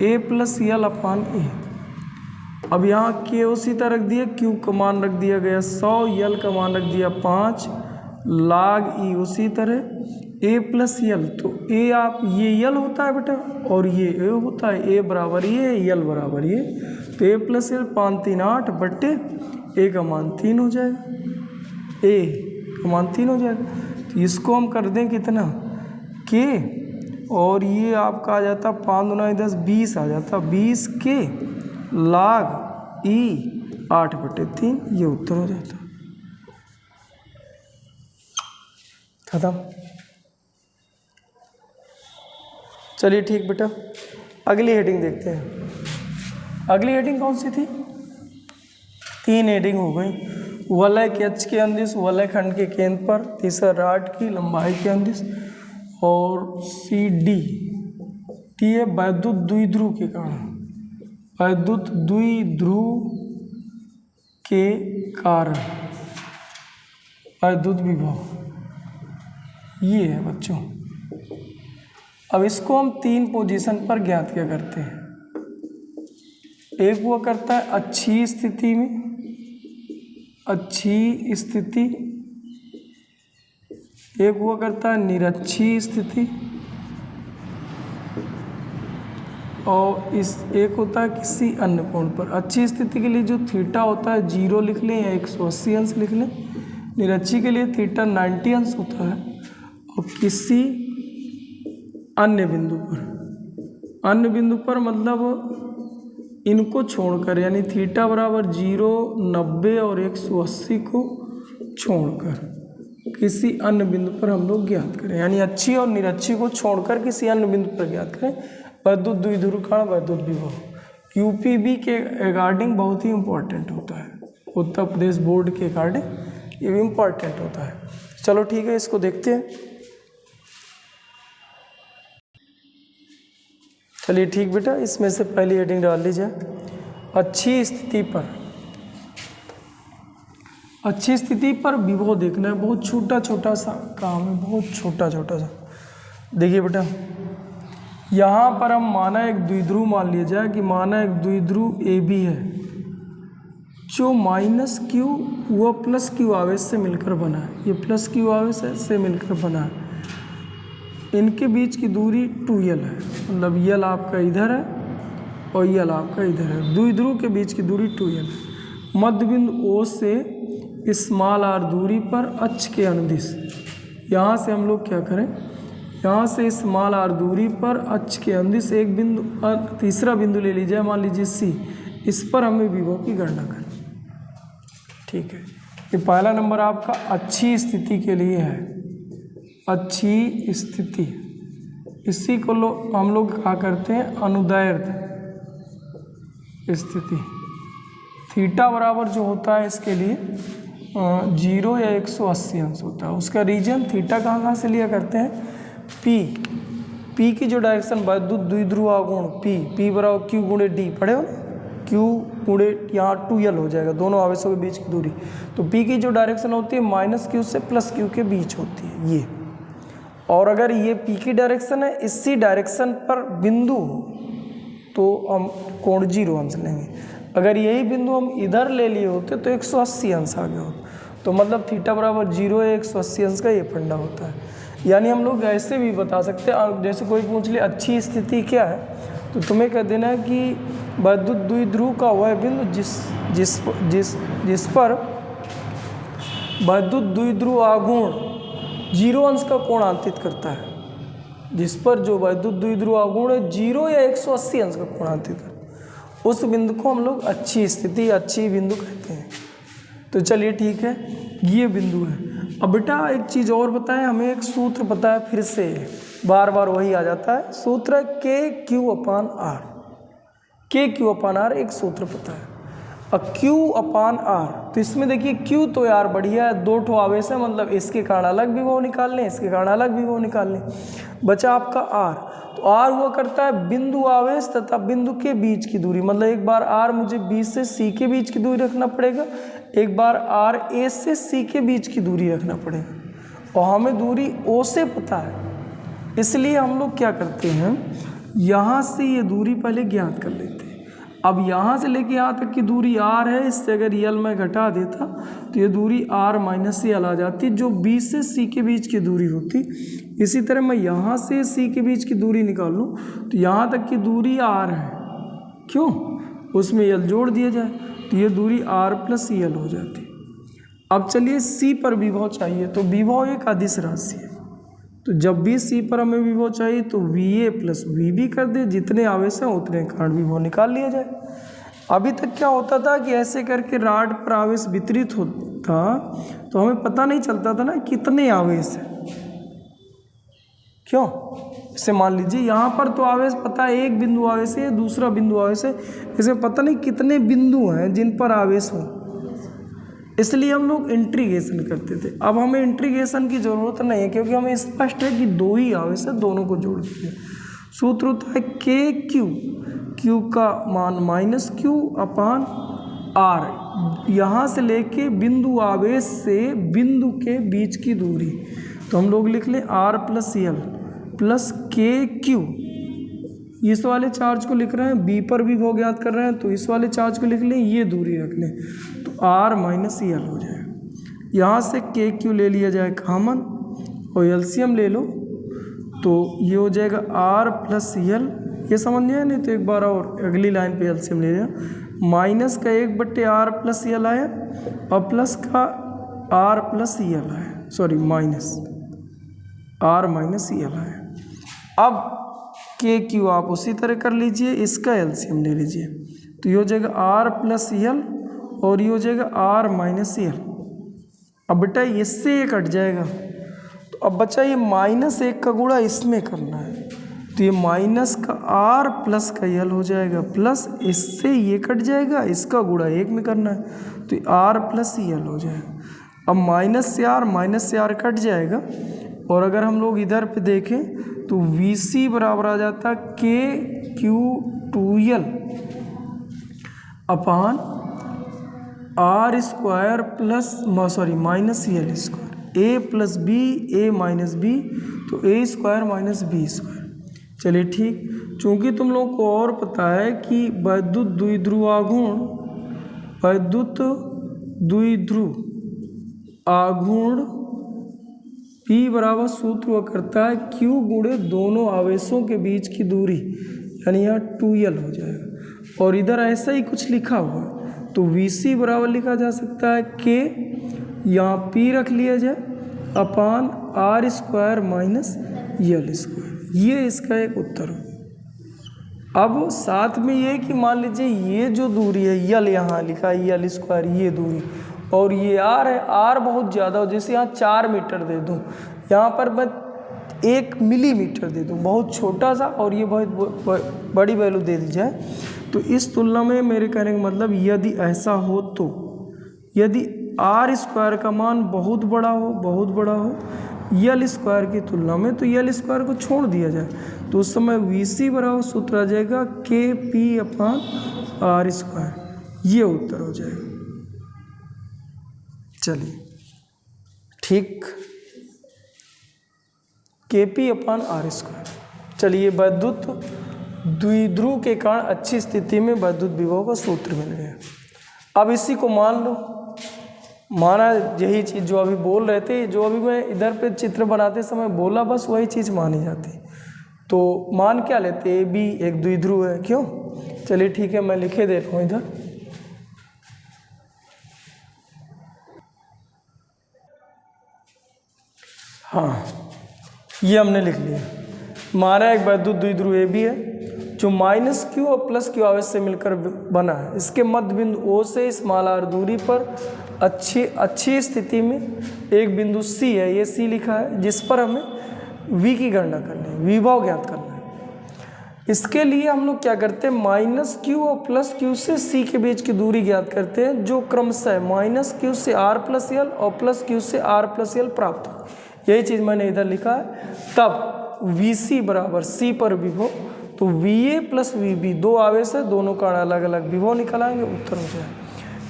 A plus L upon A। अब यहाँ K उसी तरह रख दिया, Q का मान रख दिया गया 100, L का मान रख दिया 5, log E उसी तरह A प्लस L, तो A आप ये L होता है बेटा और ये A होता है, A बराबर ये L बराबर ये, तो A प्लस L 5 3 8 बट्टे A का मान 3 हो जाएगा, A का मान 3 हो जाएगा। तो इसको हम कर दें कितना K और ये आपका आ जाता 5 दूना 10 20 आ जाता, 20 K log E 8 बटे 3, ये उत्तर हो जाता। खत्म। चलिए ठीक बेटा, अगली हेडिंग देखते हैं। अगली हेडिंग कौन सी थी? 3 हेडिंग हो गई। वलय के H के अंदिश वलय खंड के केंद्र पर, तीसरा रॉड की लंबाई के अंदिश, और CD टी है वैद्युत द्विध्रुव के कारण, वैद्युत द्विध्रुव के कारण वैद्युत विभव, ये है बच्चों। अब इसको हम 3 पोजीशन पर ज्ञात किया करते हैं। एक हुआ करता है अच्छी स्थिति में, अच्छी स्थिति, एक हुआ करता है निरक्षी स्थिति, और इस एक होता है किसी अन्य कोण पर। अच्छी स्थिति के लिए जो थीटा होता है 0 लिख लें या 180 अंश लिख लें, निरक्षी के लिए थीटा 90 अंश होता है, और किसी अन्य बिंदु पर, अन्य बिंदु पर मतलब इनको छोड़कर, यानी थीटा बराबर 0 90 और 180 को छोड़कर किसी अन्य बिंदु पर हम लोग ज्ञात करें, यानी अच्छी और निरक्षी को छोड़कर किसी अन्य बिंदु पर ज्ञात करें वैद्युत द्विध्रुव कारण वैद्युत विभव। यूपीबी के अकॉर्डिंग बहुत ही इम्पोर्टेंट होता है, उत्तर प्रदेश बोर्ड के अकॉर्डिंग ये भी इम्पोर्टेंट होता है। चलो ठीक है, इसको देखते हैं। चलिए ठीक बेटा, इसमें से पहली हेडिंग डाल ली जाए। अच्छी स्थिति पर, अच्छी स्थिति पर विभव देखना है। बहुत छोटा छोटा सा काम है, बहुत छोटा छोटा सा। देखिए बेटा, यहाँ पर हम माना एक द्विध्रुव मान लिया जाए कि माना एक द्विध्रुव ए बी है जो माइनस क्यू व प्लस क्यू आवेश से मिलकर बना है। ये प्लस क्यू आवेश से मिलकर बना है। इनके बीच की दूरी 2L है, मतलब L आपका इधर है और L आपका इधर है। द्विध्रुव के बीच की दूरी 2L है। मध्य बिंदु O से स्मॉल r दूरी पर अक्ष के अनुदिश, यहाँ से हम लोग क्या करें, यहाँ से स्मॉल r दूरी पर अक्ष के अनुदिश एक बिंदु, तीसरा बिंदु ले लीजिए, मान लीजिए C, इस पर हमें विभव की गणना करें। ठीक है, ये पहला नंबर आपका अच्छी स्थिति के लिए है, अच्छी स्थिति। इसी को हम लोग क्या करते हैं, अनुदैर्ध्य स्थिति। थीटा बराबर जो होता है इसके लिए 0 या 180 अंश होता है। उसका रीजन थीटा कहाँ से लिया करते हैं, P की जो डायरेक्शन वैद्युत द्विध्रुव आघूर्ण P बराबर Q गुणे D, पढ़े हो ना, Q गुणे यहाँ 2L हो जाएगा, दोनों आवेशों के बीच की दूरी। तो P की जो डायरेक्शन होती है माइनस Q से प्लस Q के बीच होती है ये। और अगर ये P की डायरेक्शन है, इसी डायरेक्शन पर बिंदु तो हम कोण 0 अंश लेंगे। अगर यही बिंदु हम इधर ले लिए होते तो 180 अंश आ गया होता। तो मतलब थीटा बराबर 0 या 180 अंश का ये फंडा होता है। यानी हम लोग ऐसे भी बता सकते हैं, जैसे कोई पूछ ले अच्छी स्थिति क्या है, तो तुम्हें कह देना है कि वैद्युत द्विध्रुव का वह बिंदु जिस पर वैद्युत द्विध्रुव आघूर्ण 0 अंश का कोण आंतित करता है, जिस पर जो वैद्युत द्विध्रुव आघूर्ण है 0 या 180 अंश का कोण आंतित करता है, उस बिंदु को हम लोग अच्छी स्थिति, अच्छी बिंदु कहते हैं। तो चलिए ठीक है, ये बिंदु है। अब बेटा एक चीज़ और बताएं, हमें एक सूत्र पता है, फिर से बार बार वही आ जाता है, सूत्र है KQ/R। KQ/R एक सूत्र पता है। Q अपान R। तो इसमें देखिए Q तो यार बढ़िया है, 2 ठो आवेश है, मतलब इसके कारण अलग विभव निकाल लें, इसके कारण अलग विभव निकाल लें। बचा आपका R। तो R हुआ करता है बिंदु आवेश तथा बिंदु के बीच की दूरी, मतलब एक बार R मुझे B से C के बीच की दूरी रखना पड़ेगा, एक बार R A से C के बीच की दूरी रखना पड़ेगा। और हमें दूरी O से पता है, इसलिए हम लोग क्या करते हैं, यहाँ से ये दूरी पहले ज्ञात कर लेते हैं। अब यहाँ से लेके यहाँ तक की दूरी R है, इससे अगर यल मैं घटा देता तो ये दूरी R माइनस यल आ जाती, जो B से C के बीच की दूरी होती। इसी तरह मैं यहाँ से C के बीच की दूरी निकाल लूँ तो यहाँ तक की दूरी R है, क्यों, उसमें यल जोड़ दिया जाए तो ये दूरी R प्लस यल हो जाती। अब चलिए C पर विभव चाहिए, तो विभव एक अदिश राशि है, तो जब भी C पर हमें विभव चाहिए तो VA प्लस VB कर दे, जितने आवेश हैं उतने कारण विभव निकाल लिया जाए। अभी तक क्या होता था कि ऐसे करके राड पर आवेश वितरित होता तो हमें पता नहीं चलता था ना कितने आवेश हैं, क्यों, इसे मान लीजिए यहाँ पर तो आवेश पता है, एक बिंदु आवेश है, दूसरा बिंदु आवेश है, इसमें पता नहीं कितने बिंदु हैं जिन पर आवेश हो, इसलिए हम लोग इंटीग्रेशन करते थे। अब हमें इंटीग्रेशन की ज़रूरत नहीं है, क्योंकि हमें स्पष्ट है कि 2 ही आवेश है, दोनों को जोड़ दीजिए। सूत्र होता है KQ, Q का मान माइनस Q अपान R, यहाँ से लेके बिंदु आवेश से बिंदु के बीच की दूरी, तो हम लोग लिख लें R प्लस यल प्लस KQ। इस वाले चार्ज को लिख रहे हैं, B पर भी विभव ज्ञात कर रहे हैं, तो इस वाले चार्ज को लिख लें, ये दूरी रख लें, तो R माइनस यल हो जाए। यहाँ से KQ ले लिया जाए कॉमन और एलसीएम ले लो, तो ये हो जाएगा R प्लस यल, ये समझ में आया, नहीं तो एक बार और अगली लाइन पे एलसीएम ले लिया, माइनस का 1/R प्लस यल आया और प्लस का R प्लस यल आया, सॉरी माइनस R माइनस यल आया। अब KQ आप उसी तरह कर लीजिए, इसका एलसीएम ले लीजिए, तो ये हो जाएगा R प्लस यल और ये हो जाएगा R माइनस यल। अब बेटा इससे ये कट जाएगा, तो अब बच्चा ये -1 का गुणा इसमें करना है, तो ये माइनस का R प्लस का यल हो जाएगा, प्लस इससे ये कट जाएगा, इसका गुणा 1 में करना है, तो R प्लस यल हो जाएगा। अब माइनस से R कट जाएगा, और अगर हम लोग इधर पे देखें तो VC बराबर आ जाता है KQ2L upon R square plus minus L square, A plus B A minus B, तो A square minus B square. चलिए ठीक, चूँकि तुम लोग को और पता है कि वैद्युत द्विध्रुव आघूर्ण P बराबर सूत्र हुआ करता है Q गुणे दोनों आवेशों के बीच की दूरी, यानी यहाँ 2L हो जाएगा, और इधर ऐसा ही कुछ लिखा हुआ है, तो VC बराबर लिखा जा सकता है K, यहाँ P रख लिया जाए अपान R स्क्वायर माइनस यल स्क्वायर, ये इसका एक उत्तर हो। अब साथ में ये कि मान लीजिए ये जो दूरी है यल, यहाँ लिखा है यल स्क्वायर, ये दूरी, और ये R है, R बहुत ज़्यादा हो, जैसे यहाँ 4 मीटर दे दूँ, यहाँ पर मैं 1 मिलीमीटर दे दूँ, बहुत छोटा सा, और ये बहुत बड़ी वैल्यू दे दी जाए, तो इस तुलना में मेरे कहने का मतलब यदि ऐसा हो, तो यदि R स्क्वायर का मान बहुत बड़ा हो यल स्क्वायर की तुलना में, तो यल स्क्वायर को छोड़ दिया जाए, तो उस समय VC बराबर सूत्र आ जाएगा KP अपान R स्क्वायर, ये उत्तर हो जाएगा। चलिए ठीक, KP अपान R स्क्वायर। चलिए वैद्युत द्विध्रुव के कारण अच्छी स्थिति में वैद्युत विभव का सूत्र मिल गया। अब इसी को मान लो, माना यही चीज़ जो अभी बोल रहे थे, जो अभी मैं इधर पे चित्र बनाते समय बोला, बस वही चीज़ मानी जाती, तो मान क्या लेते, AB एक द्विध्रुव है, क्यों। चलिए ठीक है, मैं लिखे दे रहा हूँ इधर, हाँ ये हमने लिख लिया। हमारा एक वैद्युत द्विध्रुव AB है जो -Q और +Q आवेश से मिलकर बना है। इसके मध्य बिंदु O से r दूरी पर अच्छी स्थिति में एक बिंदु C है, ये C लिखा है, जिस पर हमें V की गणना करनी है, विभव ज्ञात करना है। इसके लिए हम लोग क्या करते हैं, माइनस क्यू और प्लस क्यू से सी के बीच की दूरी ज्ञात करते हैं, जो क्रमशः माइनस क्यू से आर प्लस एल और प्लस क्यू से आर प्लस एल प्राप्त हो। यही चीज़ मैंने इधर लिखा है। तब वी सी बराबर सी पर विभव, तो V A plus V B, दो आवेश है, दोनों का अलग अलग विभव निकल आएंगे, उत्तर हो जाए।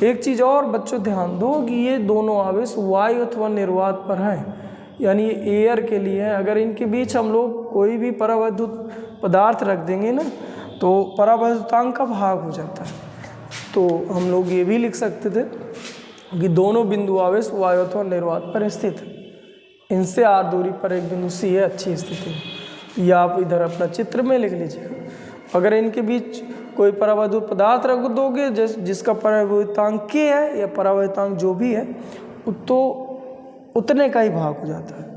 एक चीज़ और बच्चों ध्यान दो कि ये दोनों आवेश वायु अथवा निर्वात पर हैं, यानी ये एयर के लिए है। अगर इनके बीच हम लोग कोई भी परावैद्युत पदार्थ रख देंगे ना, तो परावैद्युतांक का भाग हो जाता है। तो हम लोग ये भी लिख सकते थे कि दोनों बिंदु आवेश वायु अथवा निर्वात पर स्थित है। इनसे आर दूरी पर एक बिंदु सी है अच्छी स्थिति में, या आप इधर अपना चित्र में लिख लीजिएगा। अगर इनके बीच कोई परावैद्युत पदार्थ रख दोगे जिसका परावैद्युतांक के है या परावैद्युतांक जो भी है, तो उतने का ही भाग हो जाता है।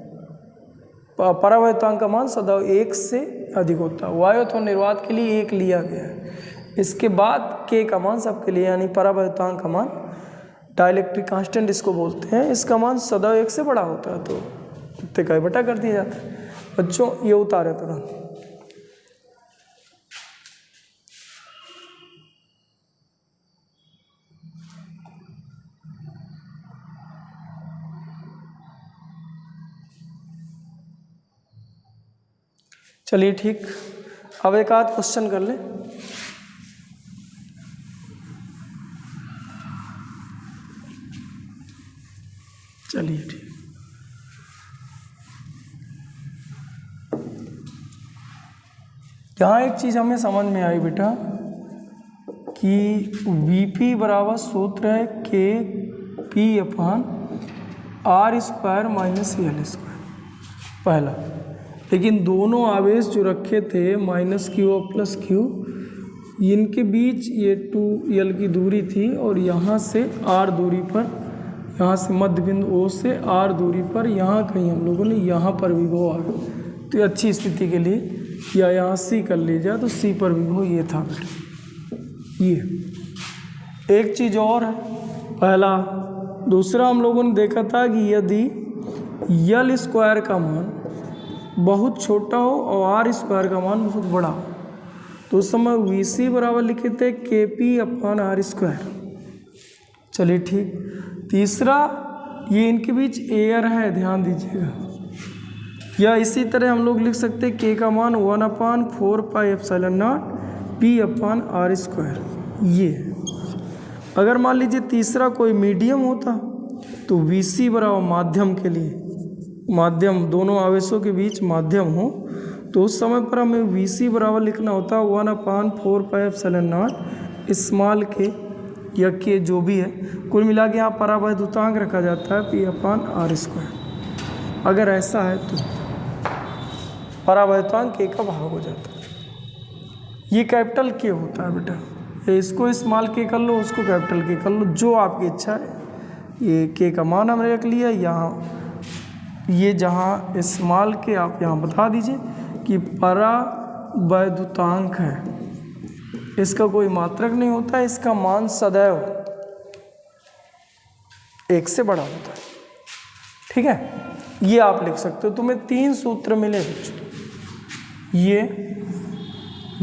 परावैद्युतांक का मान सदा 1 से अधिक होता है। वायु अथवा निर्वात के लिए 1 लिया गया है। इसके बाद के का मान सबके लिए, यानी परावैद्युतांक का मान, डाइलेक्ट्रिक कांस्टेंट इसको बोलते हैं, इसका मान सदा 1 से बड़ा होता है, तो इतने का बटा कर दिया जाता है। बच्चों ये उतारे तुरंत। चलिए ठीक, अब एक आध क्वेश्चन कर ले। चलिए ठीक, यहाँ एक चीज़ हमें समझ में आई बेटा कि Vp बराबर सूत्र है k p upon r square minus l square, पहला। लेकिन दोनों आवेश जो रखे थे माइनस क्यू और प्लस क्यू, इनके बीच ये 2l की दूरी थी, और यहाँ से r दूरी पर, यहाँ से मध्य बिंदु O से r दूरी पर, यहाँ कहीं हम लोगों ने यहाँ पर विभव आ गया। तो अच्छी स्थिति के लिए या यहाँ C कर लीजिए, तो C पर विभव ये था बेटा। ये एक चीज़ और है, पहला। दूसरा हम लोगों ने देखा था कि यदि l स्क्वायर का मान बहुत छोटा हो और आर स्क्वायर का मान बहुत बड़ा हो, तो उस समय वी सी बराबर लिखे थे के पी अपान आर स्क्वायर। चलिए ठीक। तीसरा, ये इनके बीच एयर है, ध्यान दीजिएगा। या इसी तरह हम लोग लिख सकते हैं के का मान 1/4 pi epsilon not p upon r square. ये अगर मान लीजिए तीसरा कोई मीडियम होता, तो वी सी बराबर माध्यम के लिए, माध्यम दोनों आवेशों के बीच माध्यम हो, तो उस समय पर हमें वी सी बराबर लिखना होता 1/4 पाई एप्सिलॉन नॉट स्मॉल के या के जो भी है, कुल मिला के यहाँ परावैद्युतांक रखा जाता है पी अपान आर स्क्वायर। अगर ऐसा है तो परावैद्युतांक के का भाग हो जाता है। ये कैपिटल के होता है बेटा, इसको स्मॉल के कर लो, उसको कैपिटल के कर लो, जो आपकी इच्छा है। ये के का मान हमने रख लिया यहाँ, ये जहाँ स्मॉल के आप यहाँ बता दीजिए कि परावैद्युतांक है, इसका कोई मात्रक नहीं होता है, इसका मान सदैव 1 से बड़ा होता है। ठीक है, ये आप लिख सकते हो। तुम्हें 3 सूत्र मिले बच्चों,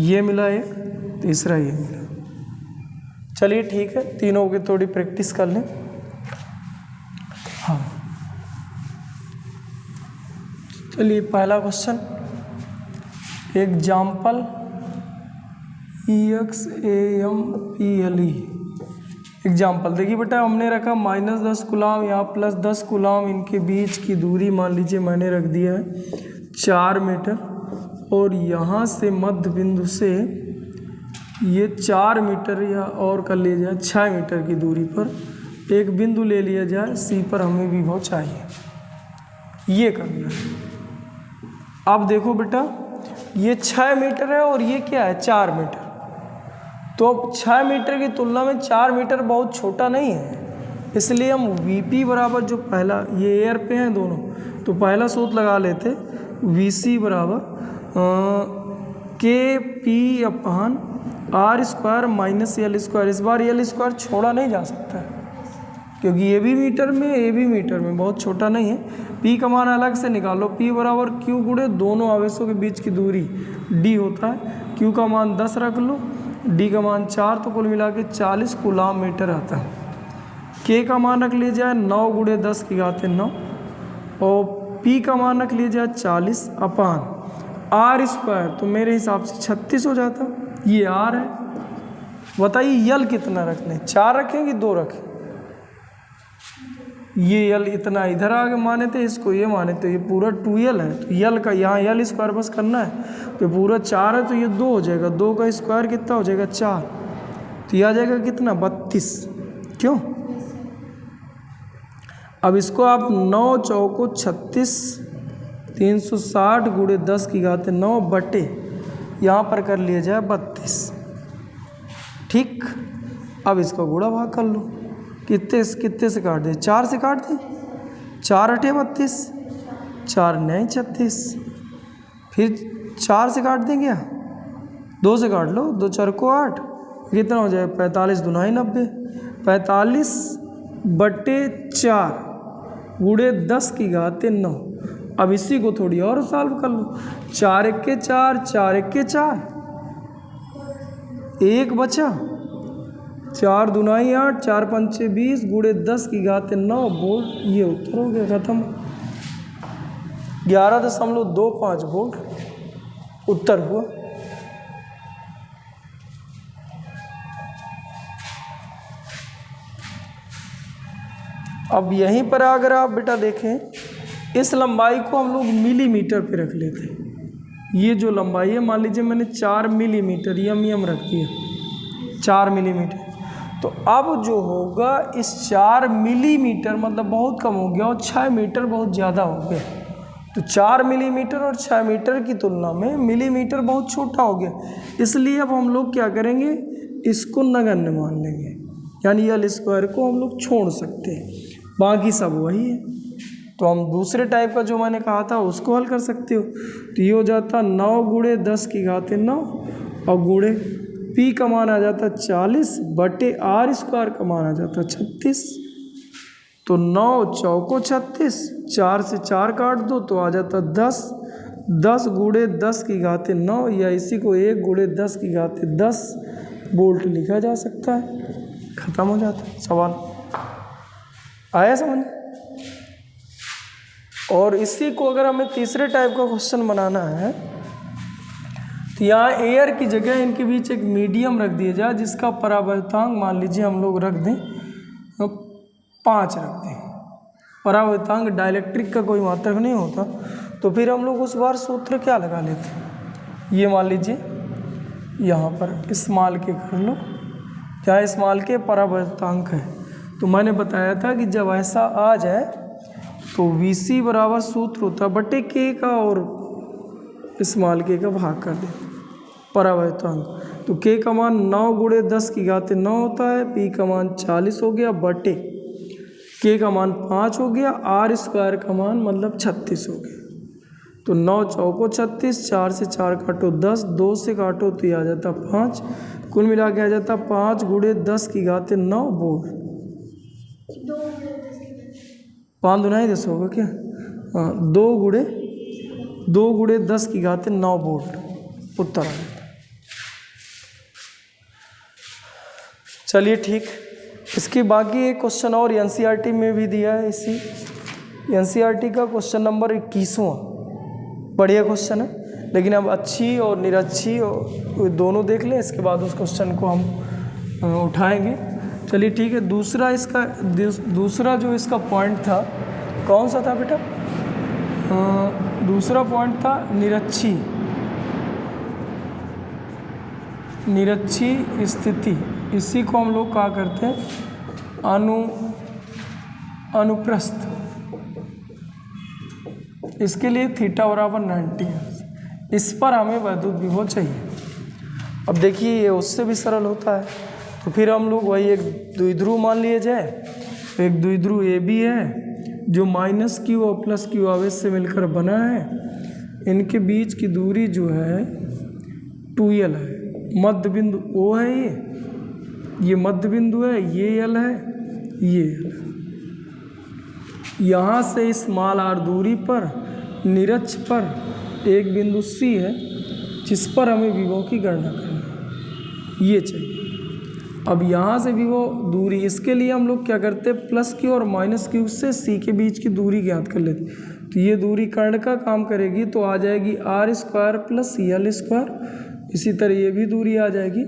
ये मिला एक, तीसरा ये मिला। चलिए ठीक है, तीनों की थोड़ी प्रैक्टिस कर लें। हाँ चलिए, पहला क्वेश्चन, एग्जाम्पल EXAMPLE। एग्जाम्पल देखिए बेटा, हमने रखा -10 कूलाम यहाँ +10 कूलाम, इनके बीच की दूरी मान लीजिए मैंने रख दिया है 4 मीटर, और यहाँ से मध्य बिंदु से ये 4 मीटर या और कर लिया जाए 6 मीटर की दूरी पर एक बिंदु ले लिया जाए, सी पर हमें विभव चाहिए। ये करना है। अब देखो बेटा, ये 6 मीटर है और ये क्या है 4 मीटर, तो अब 6 मीटर की तुलना में 4 मीटर बहुत छोटा नहीं है, इसलिए हम Vp बराबर, जो पहला ये एयर पे हैं दोनों, तो पहला सूत्र लगा लेते Vc बराबर k p upon r square minus l square. इस बार एल स्क्वायर छोड़ा नहीं जा सकता है, क्योंकि ये भी मीटर में, ये भी मीटर में, बहुत छोटा नहीं है। पी का मान अलग से निकालो, पी बराबर क्यू गुणे दोनों आवेशों के बीच की दूरी डी होता है, Q का मान 10 रख लो, D का मान 4, तो कुल मिला के 40 कूलाम मीटर आता है। K का मान रख लिया जाए 9 गुणे 10 की घात 9 और P का मान रख लिया जाए 40 अपान R स्क्वायर, तो मेरे हिसाब से 36 हो जाता। ये R है। बताइए यल कितना रखना है, 4 रखें कि 2 रखें? ये यल इतना इधर आगे माने थे, इसको ये माने थे, ये पूरा 2l है, तो यल का यहाँ यल स्क्वायर बस करना है, तो पूरा 4 है तो ये 2 हो जाएगा, 2 का स्क्वायर कितना हो जाएगा 4, तो ये आ जाएगा कितना 32। क्यों? अब इसको आप 9 चौको 36 360 गुणे 10 की घात 9 बटे यहाँ पर कर लिया जाए 32। ठीक, अब इसका गुणा भाग कर लो। कितने से काट दे? 4 से काट दे, 4 अठे 32, 4 नहीं 36, फिर 4 से काट दें क्या? 2 से काट लो, 2 4 को 8, कितना हो जाए 45 दुनाई 90, 45 बटे 4 गुणे 10 की घात 9। अब इसी को थोड़ी और सॉल्व कर लो, 4 1 4, 4 1 4, 1 बचा, 4 दुनाई 8, 4 पंचे 20 गुणे 10 की घात 9 वोल्ट। ये उत्तर हो गया, खत्म। 11.25 वोल्ट उत्तर हुआ। अब यहीं पर अगर आप बेटा देखें, इस लंबाई को हम लोग मिलीमीटर पे रख लेते हैं। ये जो लंबाई है, मान लीजिए मैंने 4 मिलीमीटर यम रख दिया, 4 मिलीमीटर, तो अब जो होगा इस 4 मिलीमीटर मतलब बहुत कम हो गया और 6 मीटर बहुत ज़्यादा हो गया। तो 4 मिलीमीटर और 6 मीटर की तुलना में मिलीमीटर बहुत छोटा हो गया, इसलिए अब हम लोग क्या करेंगे, इसको नगण्य मान लेंगे, यानी यल स्क्वायर को हम लोग छोड़ सकते हैं, बाकी सब वही है। तो हम दूसरे टाइप का जो मैंने कहा था उसको हल कर सकते हो। तो ये हो जाता 9 गुणे 10 की घात 9 और गुणे P का मान आ जाता 40 बटे R स्क्वायर का मान आ जाता 36। तो 9 चौको 36, 4 से 4 काट दो तो आ जाता 10, 10 गुणे 10 की घात 9 या इसी को 1 गुणे 10 की घात 10 वोल्ट लिखा जा सकता है। खत्म हो जाता है सवाल। आया समझ? और इसी को अगर हमें तीसरे टाइप का क्वेश्चन बनाना है तो यहाँ एयर की जगह इनके बीच एक मीडियम रख दिया जाए, जिसका परावर्तांक मान लीजिए हम लोग रख दें तो 5 रख दें। परावर्तांक डाइलेक्ट्रिक का कोई मात्रक नहीं होता, तो फिर हम लोग उस बार सूत्र क्या लगा लेते। ये मान लीजिए यहाँ पर स्मॉल के कर लो, क्या स्मॉल के परावर्तांक है, तो मैंने बताया था कि जब ऐसा आ जाए तो VC बराबर सूत्र होता है बटे के का और स्मॉल के का भाग कर दे परावर्तांक। तो के का मान 9 गुणे 10 की घात 9 होता है, P का मान 40 हो गया बटे के का मान 5 हो गया, R स्क्वायर का मान मतलब 36 हो गया। तो 9 चौको 36, 4 से 4 काटो 10, 2 से काटो तो ये आ जाता 5, कुल मिला के आ जाता 5 गुणे 10 की घात 9 वोल्ट। 5 दुनाई 10 होगा क्या? हाँ, 2 गुणे 10 की घात 9 वोल्ट उत्तर आ जाता। चलिए ठीक, इसके बाकी एक क्वेश्चन और NCERT में भी दिया है। इसी NCERT का क्वेश्चन नंबर 21वां, बढ़िया क्वेश्चन है, लेकिन अब अच्छी और निरच्छी और दोनों देख लें, इसके बाद उस क्वेश्चन को हम उठाएंगे। चलिए ठीक है। दूसरा जो इसका पॉइंट था, कौन सा था बेटा? दूसरा पॉइंट था निरच्छी स्थिति। इसी को हम लोग क्या करते हैं, अनुप्रस्थ। इसके लिए थीटा बराबर 90 है। इस पर हमें वैद्युत विभव चाहिए। अब देखिए ये उससे भी सरल होता है, तो फिर हम लोग वही एक द्विध्रुव मान लिए जाए। एक द्विध्रुव AB है जो -Q और +Q आवेश से मिलकर बना है। इनके बीच की दूरी जो है 2l है। मध्य बिंदु O है, ये मध्य बिंदु है, ये L है, ये L है। यहाँ से स्मॉल r दूरी पर निरक्ष पर एक बिंदु C है जिस पर हमें विभव की गणना करनी है, ये चाहिए। अब यहाँ से विभव दूरी, इसके लिए हम लोग क्या करते हैं, प्लस क्यू और माइनस क्यू से सी के बीच की दूरी ज्ञात कर लेते। तो ये दूरी कर्ण का काम करेगी, तो आ जाएगी r square plus l square. इसी तरह ये भी दूरी आ जाएगी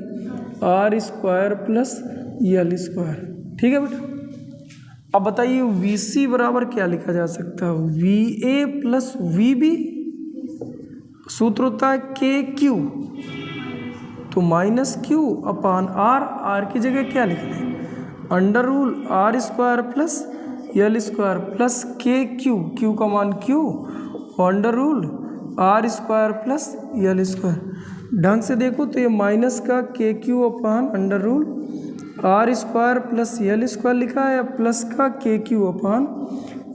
r square plus l square. ठीक है बेटा। अब बताइए वी सी बराबर क्या लिखा जा सकता है, V A plus V B, सूत्र होता है के क्यू, तो minus q upon r, r की जगह क्या लिखना है, under root r square plus l square plus k q, q का मान q, under root r square plus l square. ढंग से देखो तो ये माइनस का k q upon under root r square plus l square लिखा है, या प्लस का k q upon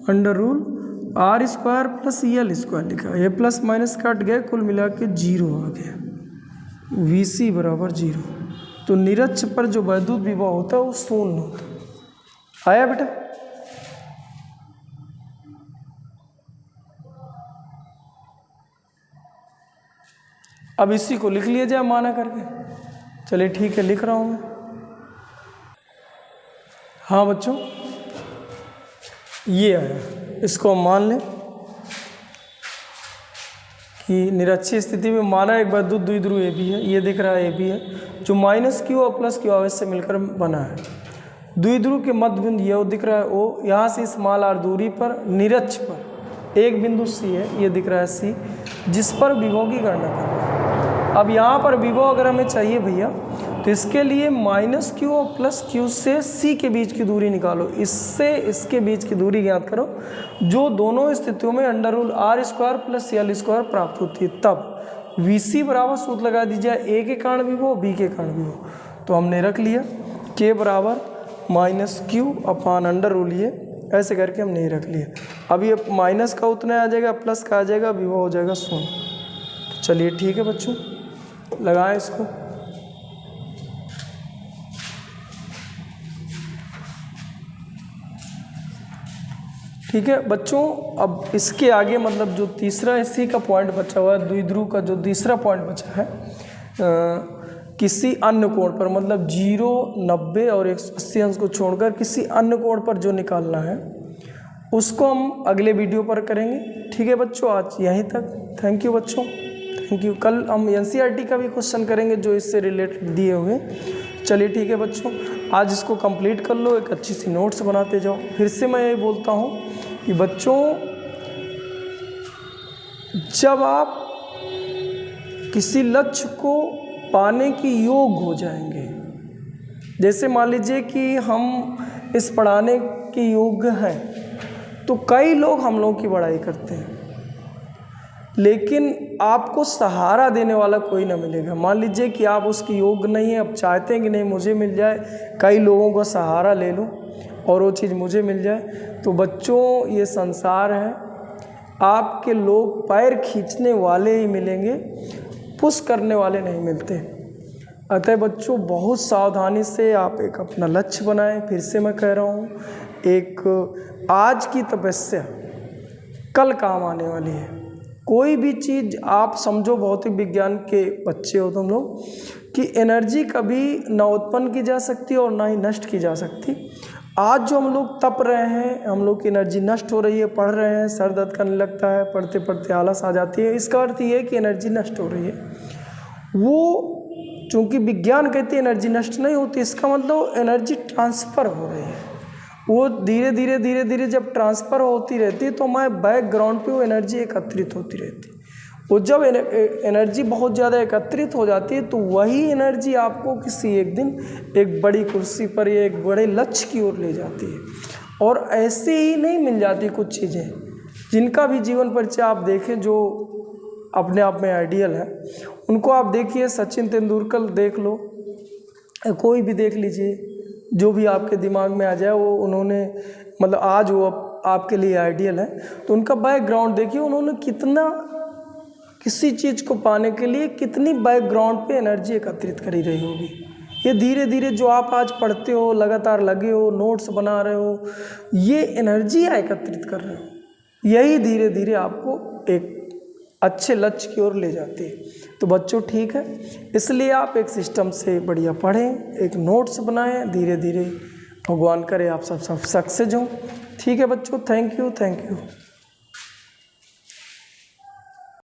under root r square plus l square लिखा है। ये प्लस माइनस कट गए, कुल मिला के 0 आ गया, वी सी बराबर 0। तो निरक्ष पर जो वैद्युत विभव होता है वो शून्य होता है। आया बेटा। अब इसी को लिख लिया जाए माना करके। चलिए ठीक है, लिख रहा हूँ मैं। हाँ बच्चों, ये आया, इसको हम मान लें कि निरक्षीय स्थिति में माना एक वैद्युत द्विध्रुव ए बी है, ये दिख रहा है ए बी है, जो माइनस क्यू और प्लस क्यू आवेश से मिलकर बना है। द्विध्रुव के मध्य बिंदु ये दिख रहा है ओ, यहाँ से स्मॉल आर दूरी पर निरक्ष पर एक बिंदु सी है, ये दिख रहा है सी, जिस पर विभव की गणना करना है। अब यहाँ पर विभव अगर हमें चाहिए भैया, तो इसके लिए माइनस क्यू और प्लस क्यू से सी के बीच की दूरी निकालो, इससे इसके बीच की दूरी ज्ञात करो, जो दोनों स्थितियों में under root r square plus l square प्राप्त होती है। तब वी सी बराबर सूत्र लगा दीजिए, ए के कारण विभव, बी के कारण विभव। तो हमने रख लिया के बराबर minus q upon under rule, ये ऐसे करके हमने ये रख लिया। अब ये माइनस का उतना आ जाएगा, प्लस का आ जाएगा, विभव हो जाएगा 0। तो चलिए ठीक है बच्चों, लगाएं इसको। ठीक है बच्चों, अब इसके आगे मतलब जो तीसरा इसी का पॉइंट बचा हुआ है, द्विध्रुव का जो तीसरा पॉइंट बचा है, किसी अन्य कोण पर, मतलब 0, 90 और 180 अंश को छोड़कर किसी अन्य कोण पर जो निकालना है, उसको हम अगले वीडियो पर करेंगे। ठीक है बच्चों, आज यहीं तक। थैंक यू बच्चों, थैंक यू। कल हम एनसीईआरटी का भी क्वेश्चन करेंगे जो इससे रिलेटेड दिए हुए। चलिए ठीक है बच्चों, आज इसको कंप्लीट कर लो, एक अच्छी सी नोट्स बनाते जाओ। फिर से मैं ये बोलता हूँ कि बच्चों, जब आप किसी लक्ष्य को पाने की योग हो जाएंगे, जैसे मान लीजिए कि हम इस पढ़ाने के योग्य हैं, तो कई लोग हम लोगों की बड़ाई करते हैं, लेकिन आपको सहारा देने वाला कोई ना मिलेगा। मान लीजिए कि आप उसकी योग्य नहीं है, अब चाहते हैं कि नहीं मुझे मिल जाए, कई लोगों का सहारा ले लो और वो चीज़ मुझे मिल जाए। तो बच्चों, ये संसार है, आपके लोग पैर खींचने वाले ही मिलेंगे, पुश करने वाले नहीं मिलते। अतः बच्चों, बहुत सावधानी से आप एक अपना लक्ष्य बनाएं। फिर से मैं कह रहा हूँ, एक आज की तपस्या कल काम आने वाली है। कोई भी चीज़ आप समझो, भौतिक विज्ञान के बच्चे हो तुम लोग, कि एनर्जी कभी ना उत्पन्न की जा सकती और ना ही नष्ट की जा सकती। आज जो हम लोग तप रहे हैं, हम लोग की एनर्जी नष्ट हो रही है, पढ़ रहे हैं, सर दर्द करने लगता है, पढ़ते पढ़ते आलस आ जाती है, इसका अर्थ ये है कि एनर्जी नष्ट हो रही है। वो चूँकि विज्ञान कहते हैं एनर्जी नष्ट नहीं होती, इसका मतलब एनर्जी ट्रांसफ़र हो रही है। वो धीरे धीरे जब ट्रांसफ़र होती रहती है, तो हमारे बैकग्राउंड पे वो एनर्जी एकत्रित होती रहती है। वो जब एनर्जी बहुत ज़्यादा एकत्रित हो जाती है, तो वही एनर्जी आपको किसी एक दिन एक बड़ी कुर्सी पर या एक बड़े लक्ष्य की ओर ले जाती है। और ऐसे ही नहीं मिल जाती कुछ चीज़ें, जिनका भी जीवन परिचय आप देखें, जो अपने आप में आइडियल है, उनको आप देखिए। सचिन तेंदुलकर देख लो, कोई भी देख लीजिए, जो भी आपके दिमाग में आ जाए, वो उन्होंने मतलब आज वो आपके लिए आइडियल है। तो उनका बैकग्राउंड देखिए, उन्होंने कितना किसी चीज़ को पाने के लिए कितनी बैकग्राउंड पे एनर्जी एकत्रित करी रही होगी। ये धीरे धीरे जो आप आज पढ़ते हो, लगातार लगे हो, नोट्स बना रहे हो, ये एनर्जी एकत्रित कर रहे हो, यही धीरे धीरे आपको एक अच्छे लक्ष्य की ओर ले जाती है। तो बच्चों ठीक है, इसलिए आप एक सिस्टम से बढ़िया पढ़ें, एक नोट्स बनाएं, धीरे धीरे भगवान करे आप सब सक्सेस हों। ठीक है बच्चों, थैंक यू।